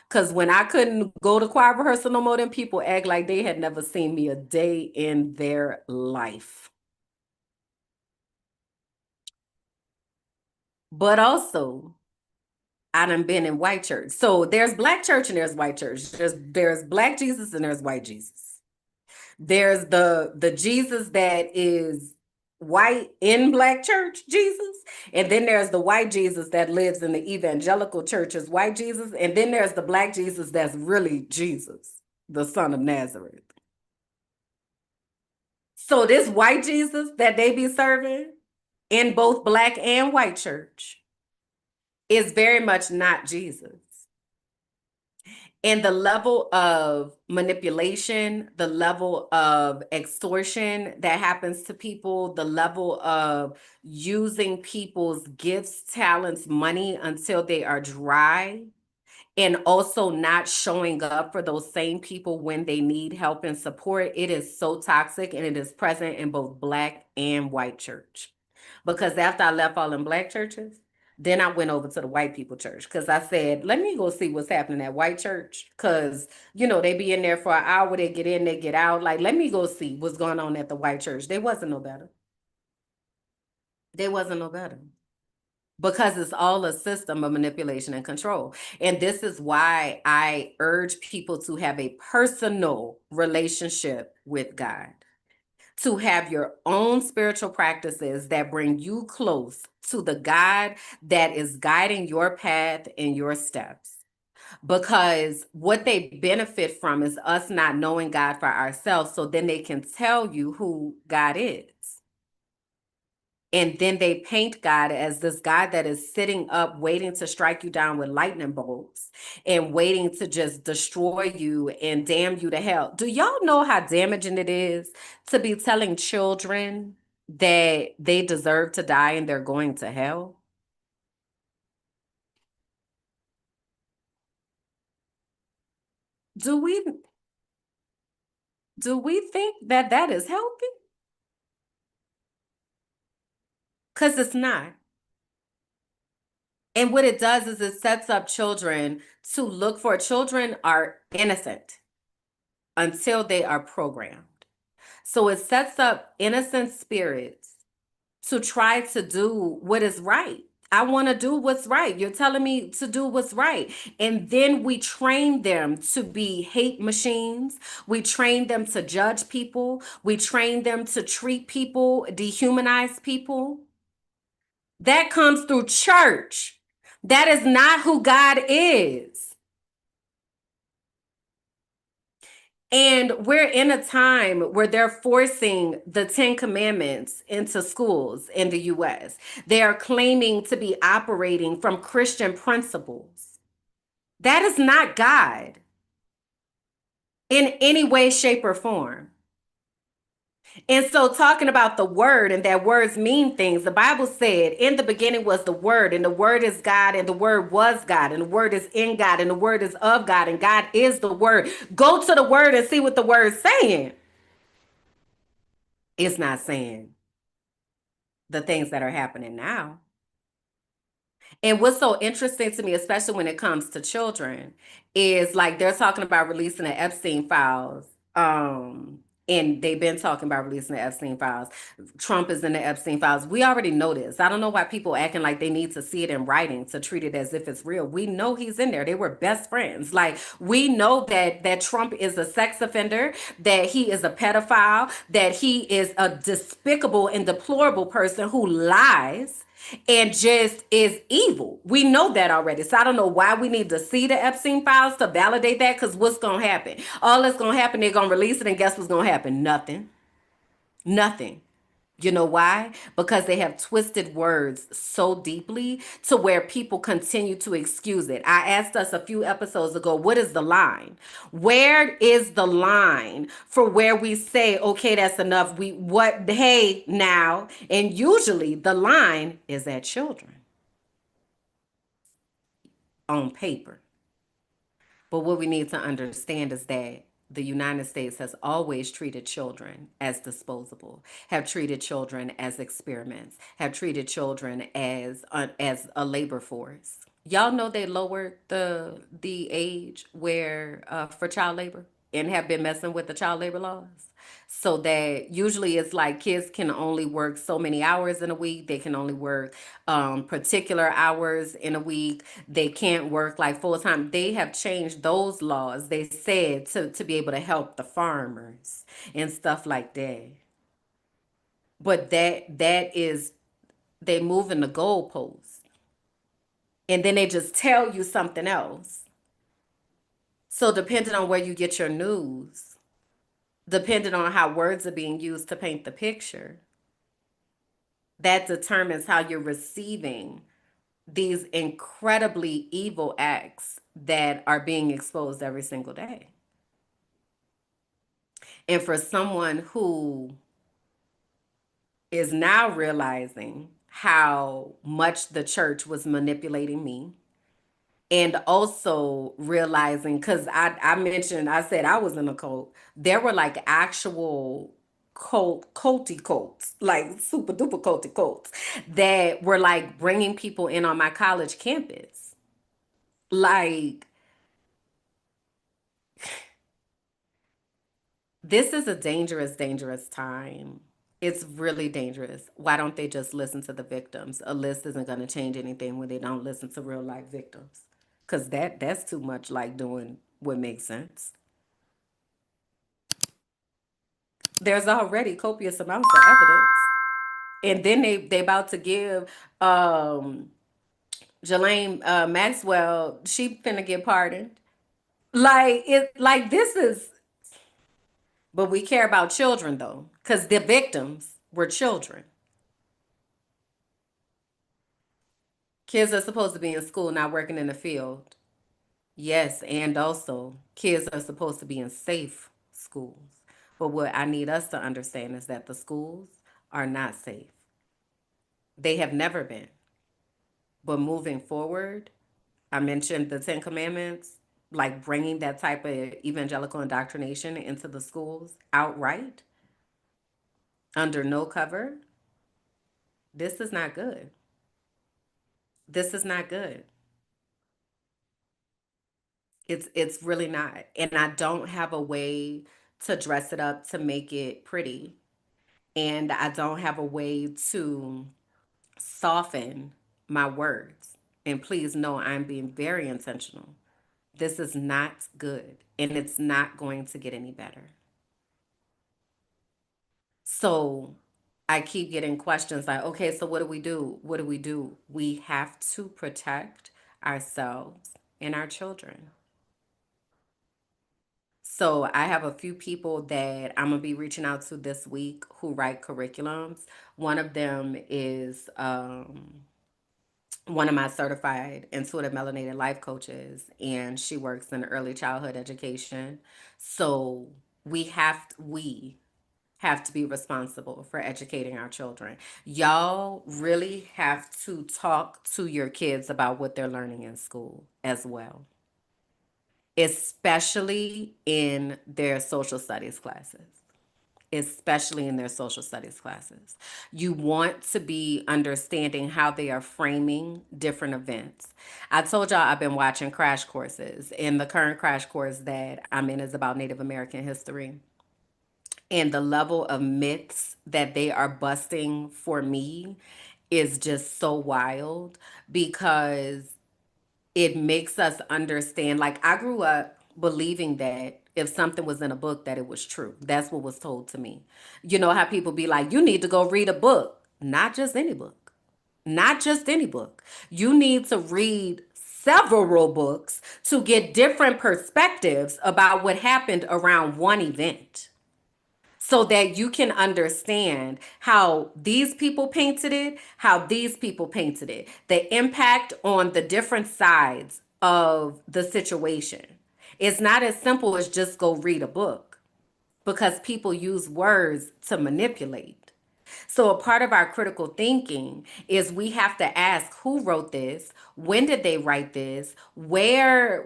Because when I couldn't go to choir rehearsal no more, then people act like they had never seen me a day in their life. But also, I done been in white church. So there's Black church and there's white church. There's Black Jesus and there's white Jesus. There's the Jesus that is white in Black church Jesus, and then there's the white Jesus that lives in the evangelical church as white Jesus, and then there's the Black Jesus that's really Jesus, the son of Nazareth. So this white Jesus that they be serving in both Black and white church is very much not Jesus. And the level of manipulation, the level of extortion that happens to people, the level of using people's gifts, talents, money until they are dry, and also not showing up for those same people when they need help and support, it is so toxic and it is present in both Black and white church. Because after I left all in Black churches, then I went over to the white people church because I said, let me go see what's happening at white church. Because, they be in there for an hour, they get in, they get out. Like, let me go see what's going on at the white church. They wasn't no better. They wasn't no better. Because it's all a system of manipulation and control. And this is why I urge people to have a personal relationship with God, to have your own spiritual practices that bring you close to the God that is guiding your path and your steps. Because what they benefit from is us not knowing God for ourselves, so then they can tell you who God is. And then they paint God as this God that is sitting up, waiting to strike you down with lightning bolts and waiting to just destroy you and damn you to hell. Do y'all know how damaging it is to be telling children that they deserve to die and they're going to hell? Do we do we think that that is healthy? Because it's not. And what it does is it sets up children to look for children are innocent until they are programmed. So it sets up innocent spirits to try to do what is right. I want to do what's right. You're telling me to do what's right. And then we train them to be hate machines. We train them to judge people. We train them to treat people, dehumanize people. That comes through church. That is not who God is. And we're in a time where they're forcing the Ten Commandments into schools in the US. They are claiming to be operating from Christian principles. That is not God in any way, shape, or form. And so, talking about the word and that words mean things, the Bible said, in the beginning was the word, and the word is God, and the word was God, and the word is in God, and the word is of God, and God is the word. Go to the word and see what the word's saying. It's not saying the things that are happening now. And what's so interesting to me, especially when it comes to children, is like they're talking about releasing the Epstein files. And they've been talking about releasing the Epstein files. Trump is in the Epstein files. We already know this. I don't know why people acting like they need to see it in writing to treat it as if it's real. We know he's in there. They were best friends. Like we know that Trump is a sex offender, that he is a pedophile, that he is a despicable and deplorable person who lies and just is evil. We know that already. So I don't know why we need to see the Epstein files to validate that, because what's going to happen? All that's going to happen, they're going to release it, and guess what's going to happen? Nothing. Nothing. You know why? Because they have twisted words so deeply to where people continue to excuse it. I asked us a few episodes ago, what is the line? Where is the line for where we say, okay, that's enough? Hey, now. And usually the line is at children on paper. But what we need to understand is that the United States has always treated children as disposable, have treated children as experiments, have treated children as a labor force. Y'all know they lowered the age where for child labor and have been messing with the child labor laws. So that usually it's like kids can only work so many hours in a week. They can only work particular hours in a week. They can't work like full time. They have changed those laws, they said, to be able to help the farmers and stuff like that. But that is they moving the goalposts. And then they just tell you something else. So depending on where you get your news, depending on how words are being used to paint the picture, that determines how you're receiving these incredibly evil acts that are being exposed every single day. And for someone who is now realizing how much the church was manipulating me, and also realizing, because I mentioned, I said I was in a cult, there were like actual culty cults, like super duper culty cults that were like bringing people in on my college campus. Like, this is a dangerous, dangerous time. It's really dangerous. Why don't they just listen to the victims? A list isn't going to change anything when they don't listen to real life victims. Because that's too much like doing what makes sense. There's already copious amounts of evidence. And then they about to give Jelaine Maxwell, she finna get pardoned. Like this is, but we care about children though, because the victims were children. Kids are supposed to be in school, not working in the field. Yes, and also kids are supposed to be in safe schools. But what I need us to understand is that the schools are not safe. They have never been. But moving forward, I mentioned the Ten Commandments, like bringing that type of evangelical indoctrination into the schools outright, under no cover. This is not good. This is not good. It's really not. And I don't have a way to dress it up to make it pretty. And I don't have a way to soften my words. And please know I'm being very intentional. This is not good, and it's not going to get any better. So I keep getting questions like, okay, so what do we do? What do we do? We have to protect ourselves and our children. So I have a few people that I'm gonna be reaching out to this week who write curriculums. One of them is one of my certified intuitive melanated life coaches, and she works in early childhood education. So we have to be responsible for educating our children. Y'all really have to talk to your kids about what they're learning in school as well, especially in their social studies classes. Especially in their social studies classes. You want to be understanding how they are framing different events. I told y'all I've been watching crash courses, and the current crash course that I'm in is about Native American history. And the level of myths that they are busting for me is just so wild because it makes us understand. Like, I grew up believing that if something was in a book, that it was true. That's what was told to me. You know how people be like, you need to go read a book. Not just any book. Not just any book. You need to read several books to get different perspectives about what happened around one event, so that you can understand how these people painted it, how these people painted it, the impact on the different sides of the situation. It's not as simple as just go read a book, because people use words to manipulate. So, a part of our critical thinking is we have to ask who wrote this, when did they write this, what are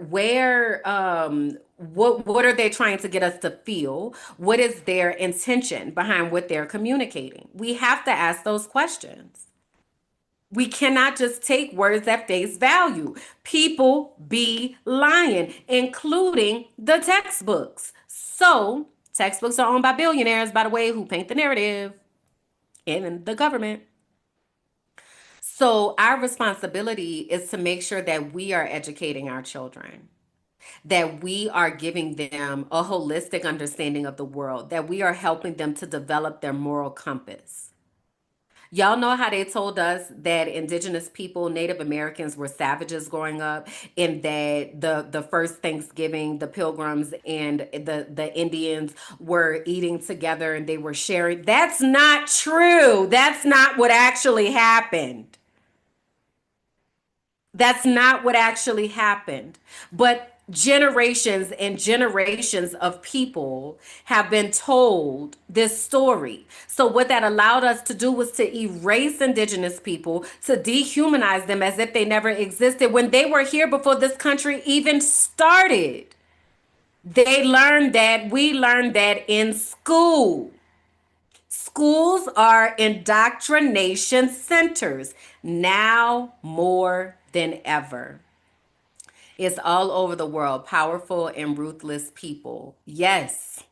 they trying to get us to feel? What is their intention behind what they're communicating? We have to ask those questions. We cannot just take words at face value. People be lying, including the textbooks. So, textbooks are owned by billionaires, by the way, who paint the narrative in the government. So, our responsibility is to make sure that we are educating our children, that we are giving them a holistic understanding of the world, that we are helping them to develop their moral compass. Y'all know how they told us that indigenous people, Native Americans, were savages growing up, and that the first Thanksgiving, the Pilgrims and the Indians were eating together and they were sharing. That's not true. That's not what actually happened. That's not what actually happened. But generations and generations of people have been told this story. So, what that allowed us to do was to erase indigenous people, to dehumanize them as if they never existed when they were here before this country even started. We learned that in school. Schools are indoctrination centers now more than ever. It's all over the world. Powerful and ruthless people. Yes.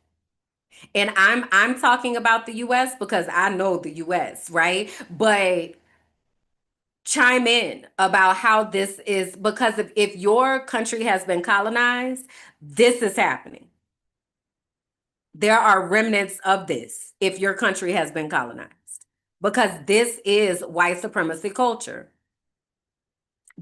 And I'm talking about the US because I know the US, right? But chime in about how this is, because if your country has been colonized, this is happening. There are remnants of this if your country has been colonized, because this is white supremacy culture.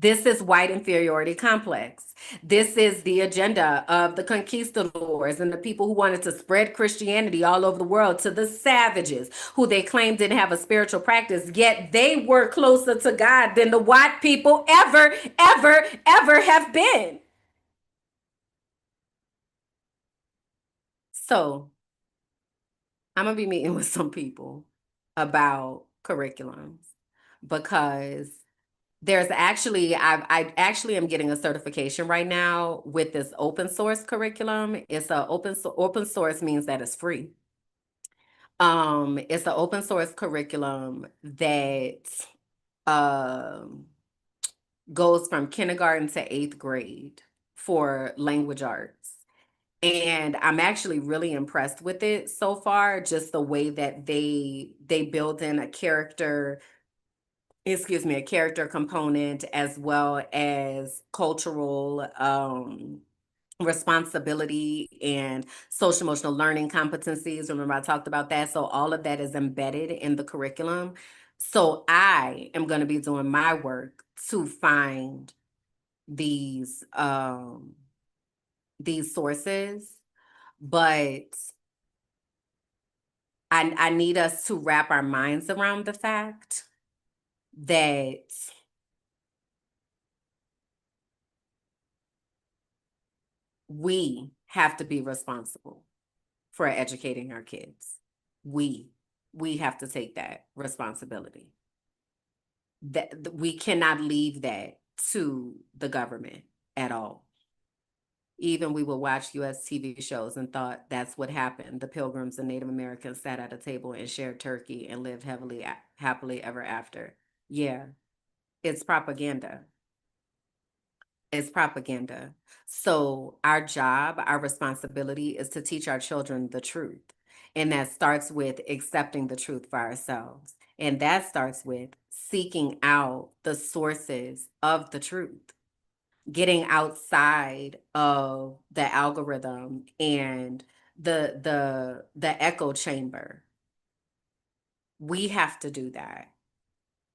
This is white inferiority complex. This is the agenda of the conquistadors and the people who wanted to spread Christianity all over the world to the savages who they claimed didn't have a spiritual practice, yet they were closer to God than the white people ever have been. So I'm going to be meeting with some people about curriculums because there's actually I actually am getting a certification right now with this open source curriculum. It's a open source means that it's free. It's an open source curriculum that um goes from kindergarten to eighth grade for language arts. And I'm actually really impressed with it so far, just the way that they build in a character component as well as cultural responsibility and social emotional learning competencies. Remember, I talked about that. So all of that is embedded in the curriculum. So I am going to be doing my work to find these sources, but I need us to wrap our minds around the fact that we have to be responsible for educating our kids. We have to take that responsibility. That we cannot leave that to the government at all. Even we would watch US TV shows and thought that's what happened. The Pilgrims and Native Americans sat at a table and shared turkey and lived happily ever after. Yeah, it's propaganda. It's propaganda. So our job, our responsibility is to teach our children the truth. And that starts with accepting the truth for ourselves. And that starts with seeking out the sources of the truth, getting outside of the algorithm and the echo chamber. We have to do that,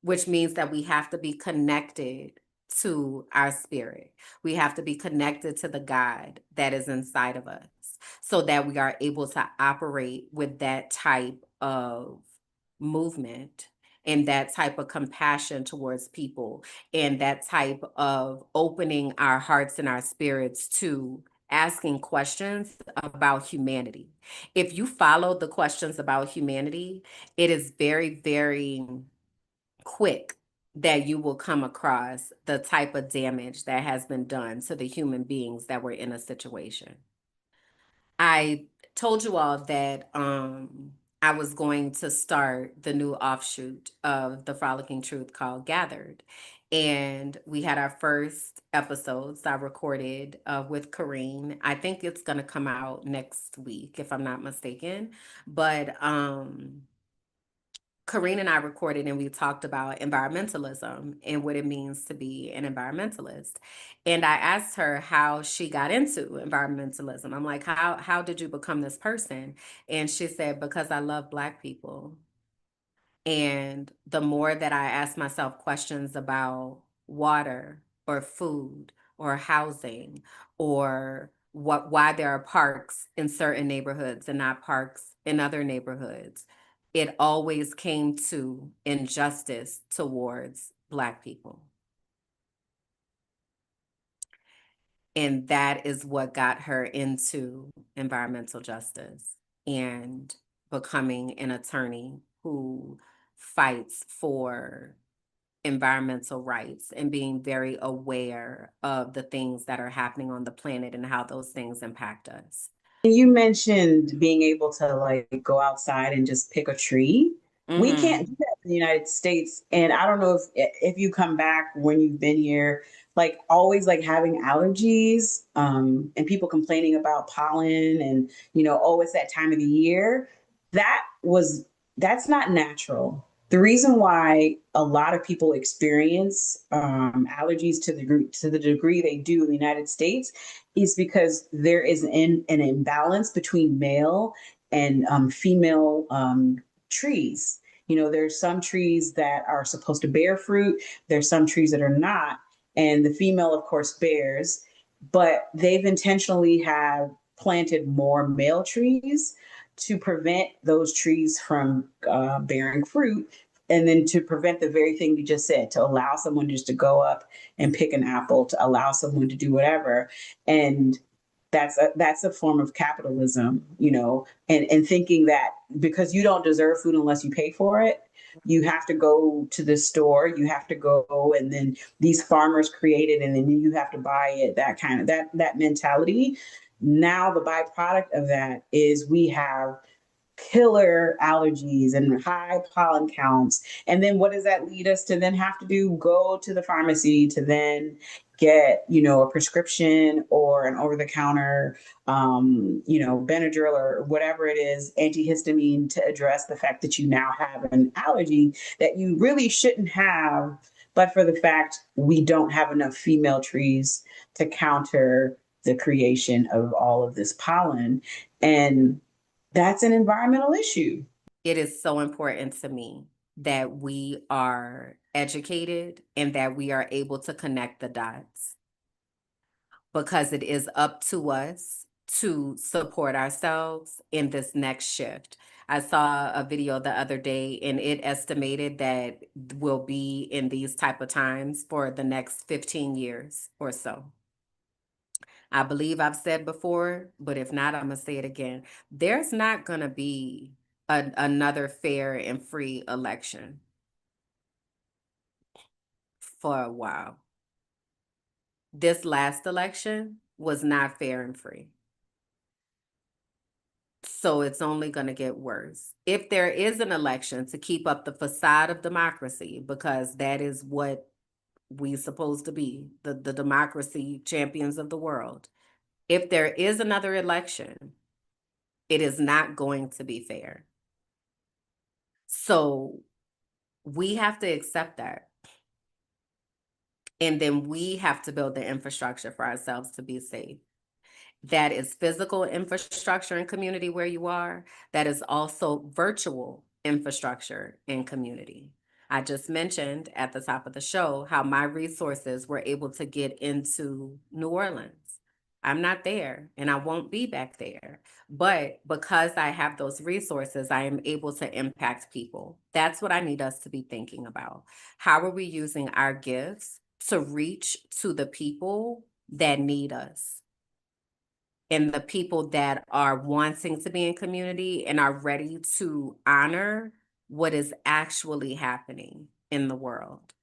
which means that we have to be connected to our spirit. We have to be connected to the God that is inside of us so that we are able to operate with that type of movement and that type of compassion towards people and that type of opening our hearts and our spirits to asking questions about humanity. If you follow the questions about humanity, it is very quick that you will come across the type of damage that has been done to the human beings that were in a situation. I told you all that I was going to start the new offshoot of the Frolicking Truth called Gathered. And we had our first episodes I recorded with Kareen. I think it's going to come out next week, if I'm not mistaken. But Kareen and I recorded and we talked about environmentalism and what it means to be an environmentalist. And I asked her how she got into environmentalism. I'm like, how did you become this person? And she said, because I love Black people. And the more that I ask myself questions about water or food or housing or why there are parks in certain neighborhoods and not parks in other neighborhoods, it always came to injustice towards Black people. And that is what got her into environmental justice and becoming an attorney who fights for environmental rights and being very aware of the things that are happening on the planet and how those things impact us. You mentioned being able to like go outside and just pick a tree. We can't Mm-hmm. do that in the United States. And I don't know if you come back when you've been here, like always like having allergies, and people complaining about pollen and oh, it's that time of the year. That was that's not natural. The reason why a lot of people experience allergies to the degree they do in the United States is because there is an imbalance between male and female trees. There's some trees that are supposed to bear fruit. There's some trees that are not. and the female, of course, bears. But they've intentionally have planted more male trees to prevent those trees from bearing fruit, and then to prevent the very thing you just said, to allow someone just to go up and pick an apple, to allow someone to do whatever. And that's a form of capitalism, and thinking that because you don't deserve food unless you pay for it, you have to go to the store, you have to go, and then these farmers create it, and then you have to buy it. That kind of that mentality. Now the byproduct of that is we have killer allergies and high pollen counts. And then what does that lead us to then have to do? Go to the pharmacy to then get, a prescription or an over the counter, Benadryl or whatever it is, antihistamine, to address the fact that you now have an allergy that you really shouldn't have, but for the fact we don't have enough female trees to counter the creation of all of this pollen. And that's an environmental issue. It is so important to me that we are educated and that we are able to connect the dots, because it is up to us to support ourselves in this next shift. I saw a video the other day, and it estimated that we'll be in these type of times for the next 15 years or so. I believe I've said before, but if not, I'm going to say it again. There's not going to be another fair and free election for a while. This last election was not fair and free. So it's only going to get worse. If there is an election to keep up the facade of democracy, because that is what we're supposed to be, the democracy champions of the world. If there is another election, it is not going to be fair. So we have to accept that. And then we have to build the infrastructure for ourselves to be safe. That is physical infrastructure in community where you are. That is also virtual infrastructure in community. I just mentioned at the top of the show how my resources were able to get into New Orleans. I'm not there and I won't be back there. But because I have those resources, I am able to impact people. That's what I need us to be thinking about. How are we using our gifts to reach to the people that need us? And the people that are wanting to be in community and are ready to honor what is actually happening in the world.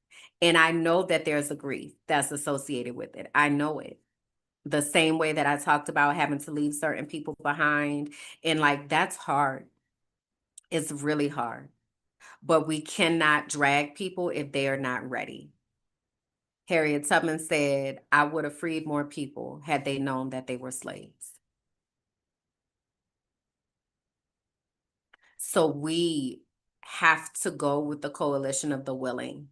And I know that there's a grief that's associated with it. I know it. The same way that I talked about having to leave certain people behind. And that's hard. It's really hard. But we cannot drag people if they are not ready. Harriet Tubman said, "I would have freed more people had they known that they were slaves." So we have to go with the coalition of the willing,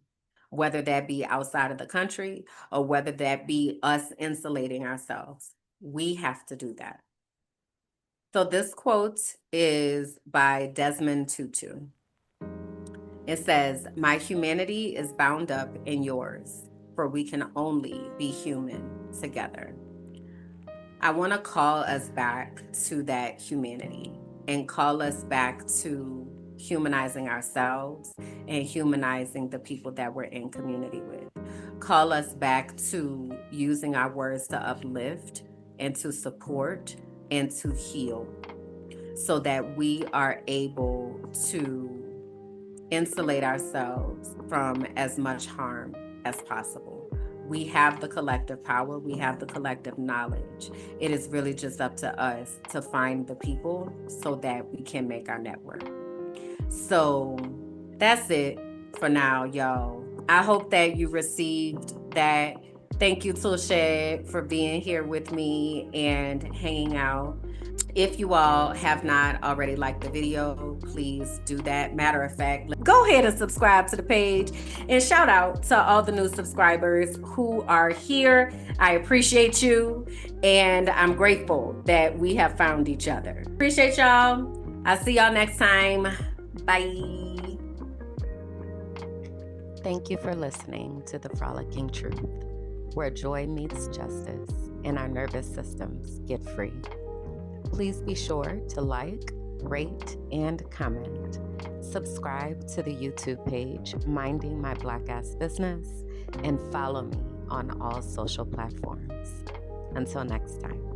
whether that be outside of the country or whether that be us insulating ourselves. We have to do that. So this quote is by Desmond Tutu. It says, "My humanity is bound up in yours, for we can only be human together." I want to call us back to that humanity and call us back to humanizing ourselves and humanizing the people that we're in community with. Call us back to using our words to uplift and to support and to heal so that we are able to insulate ourselves from as much harm as possible. We have the collective power. We have the collective knowledge. It is really just up to us to find the people so that we can make our network. So that's it for now, y'all. I hope that you received that. Thank you, Tulshed, for being here with me and hanging out. If you all have not already liked the video, please do that. Matter of fact, go ahead and subscribe to the page, and shout out to all the new subscribers who are here. I appreciate you, and I'm grateful that we have found each other. Appreciate y'all. I'll see y'all next time. Bye. Thank you for listening to The Frolicking Truth. where joy meets justice and our nervous systems get free. Please be sure to like, rate, and comment. Subscribe to the YouTube page, Minding My Black Ass Business, and follow me on all social platforms. Until next time.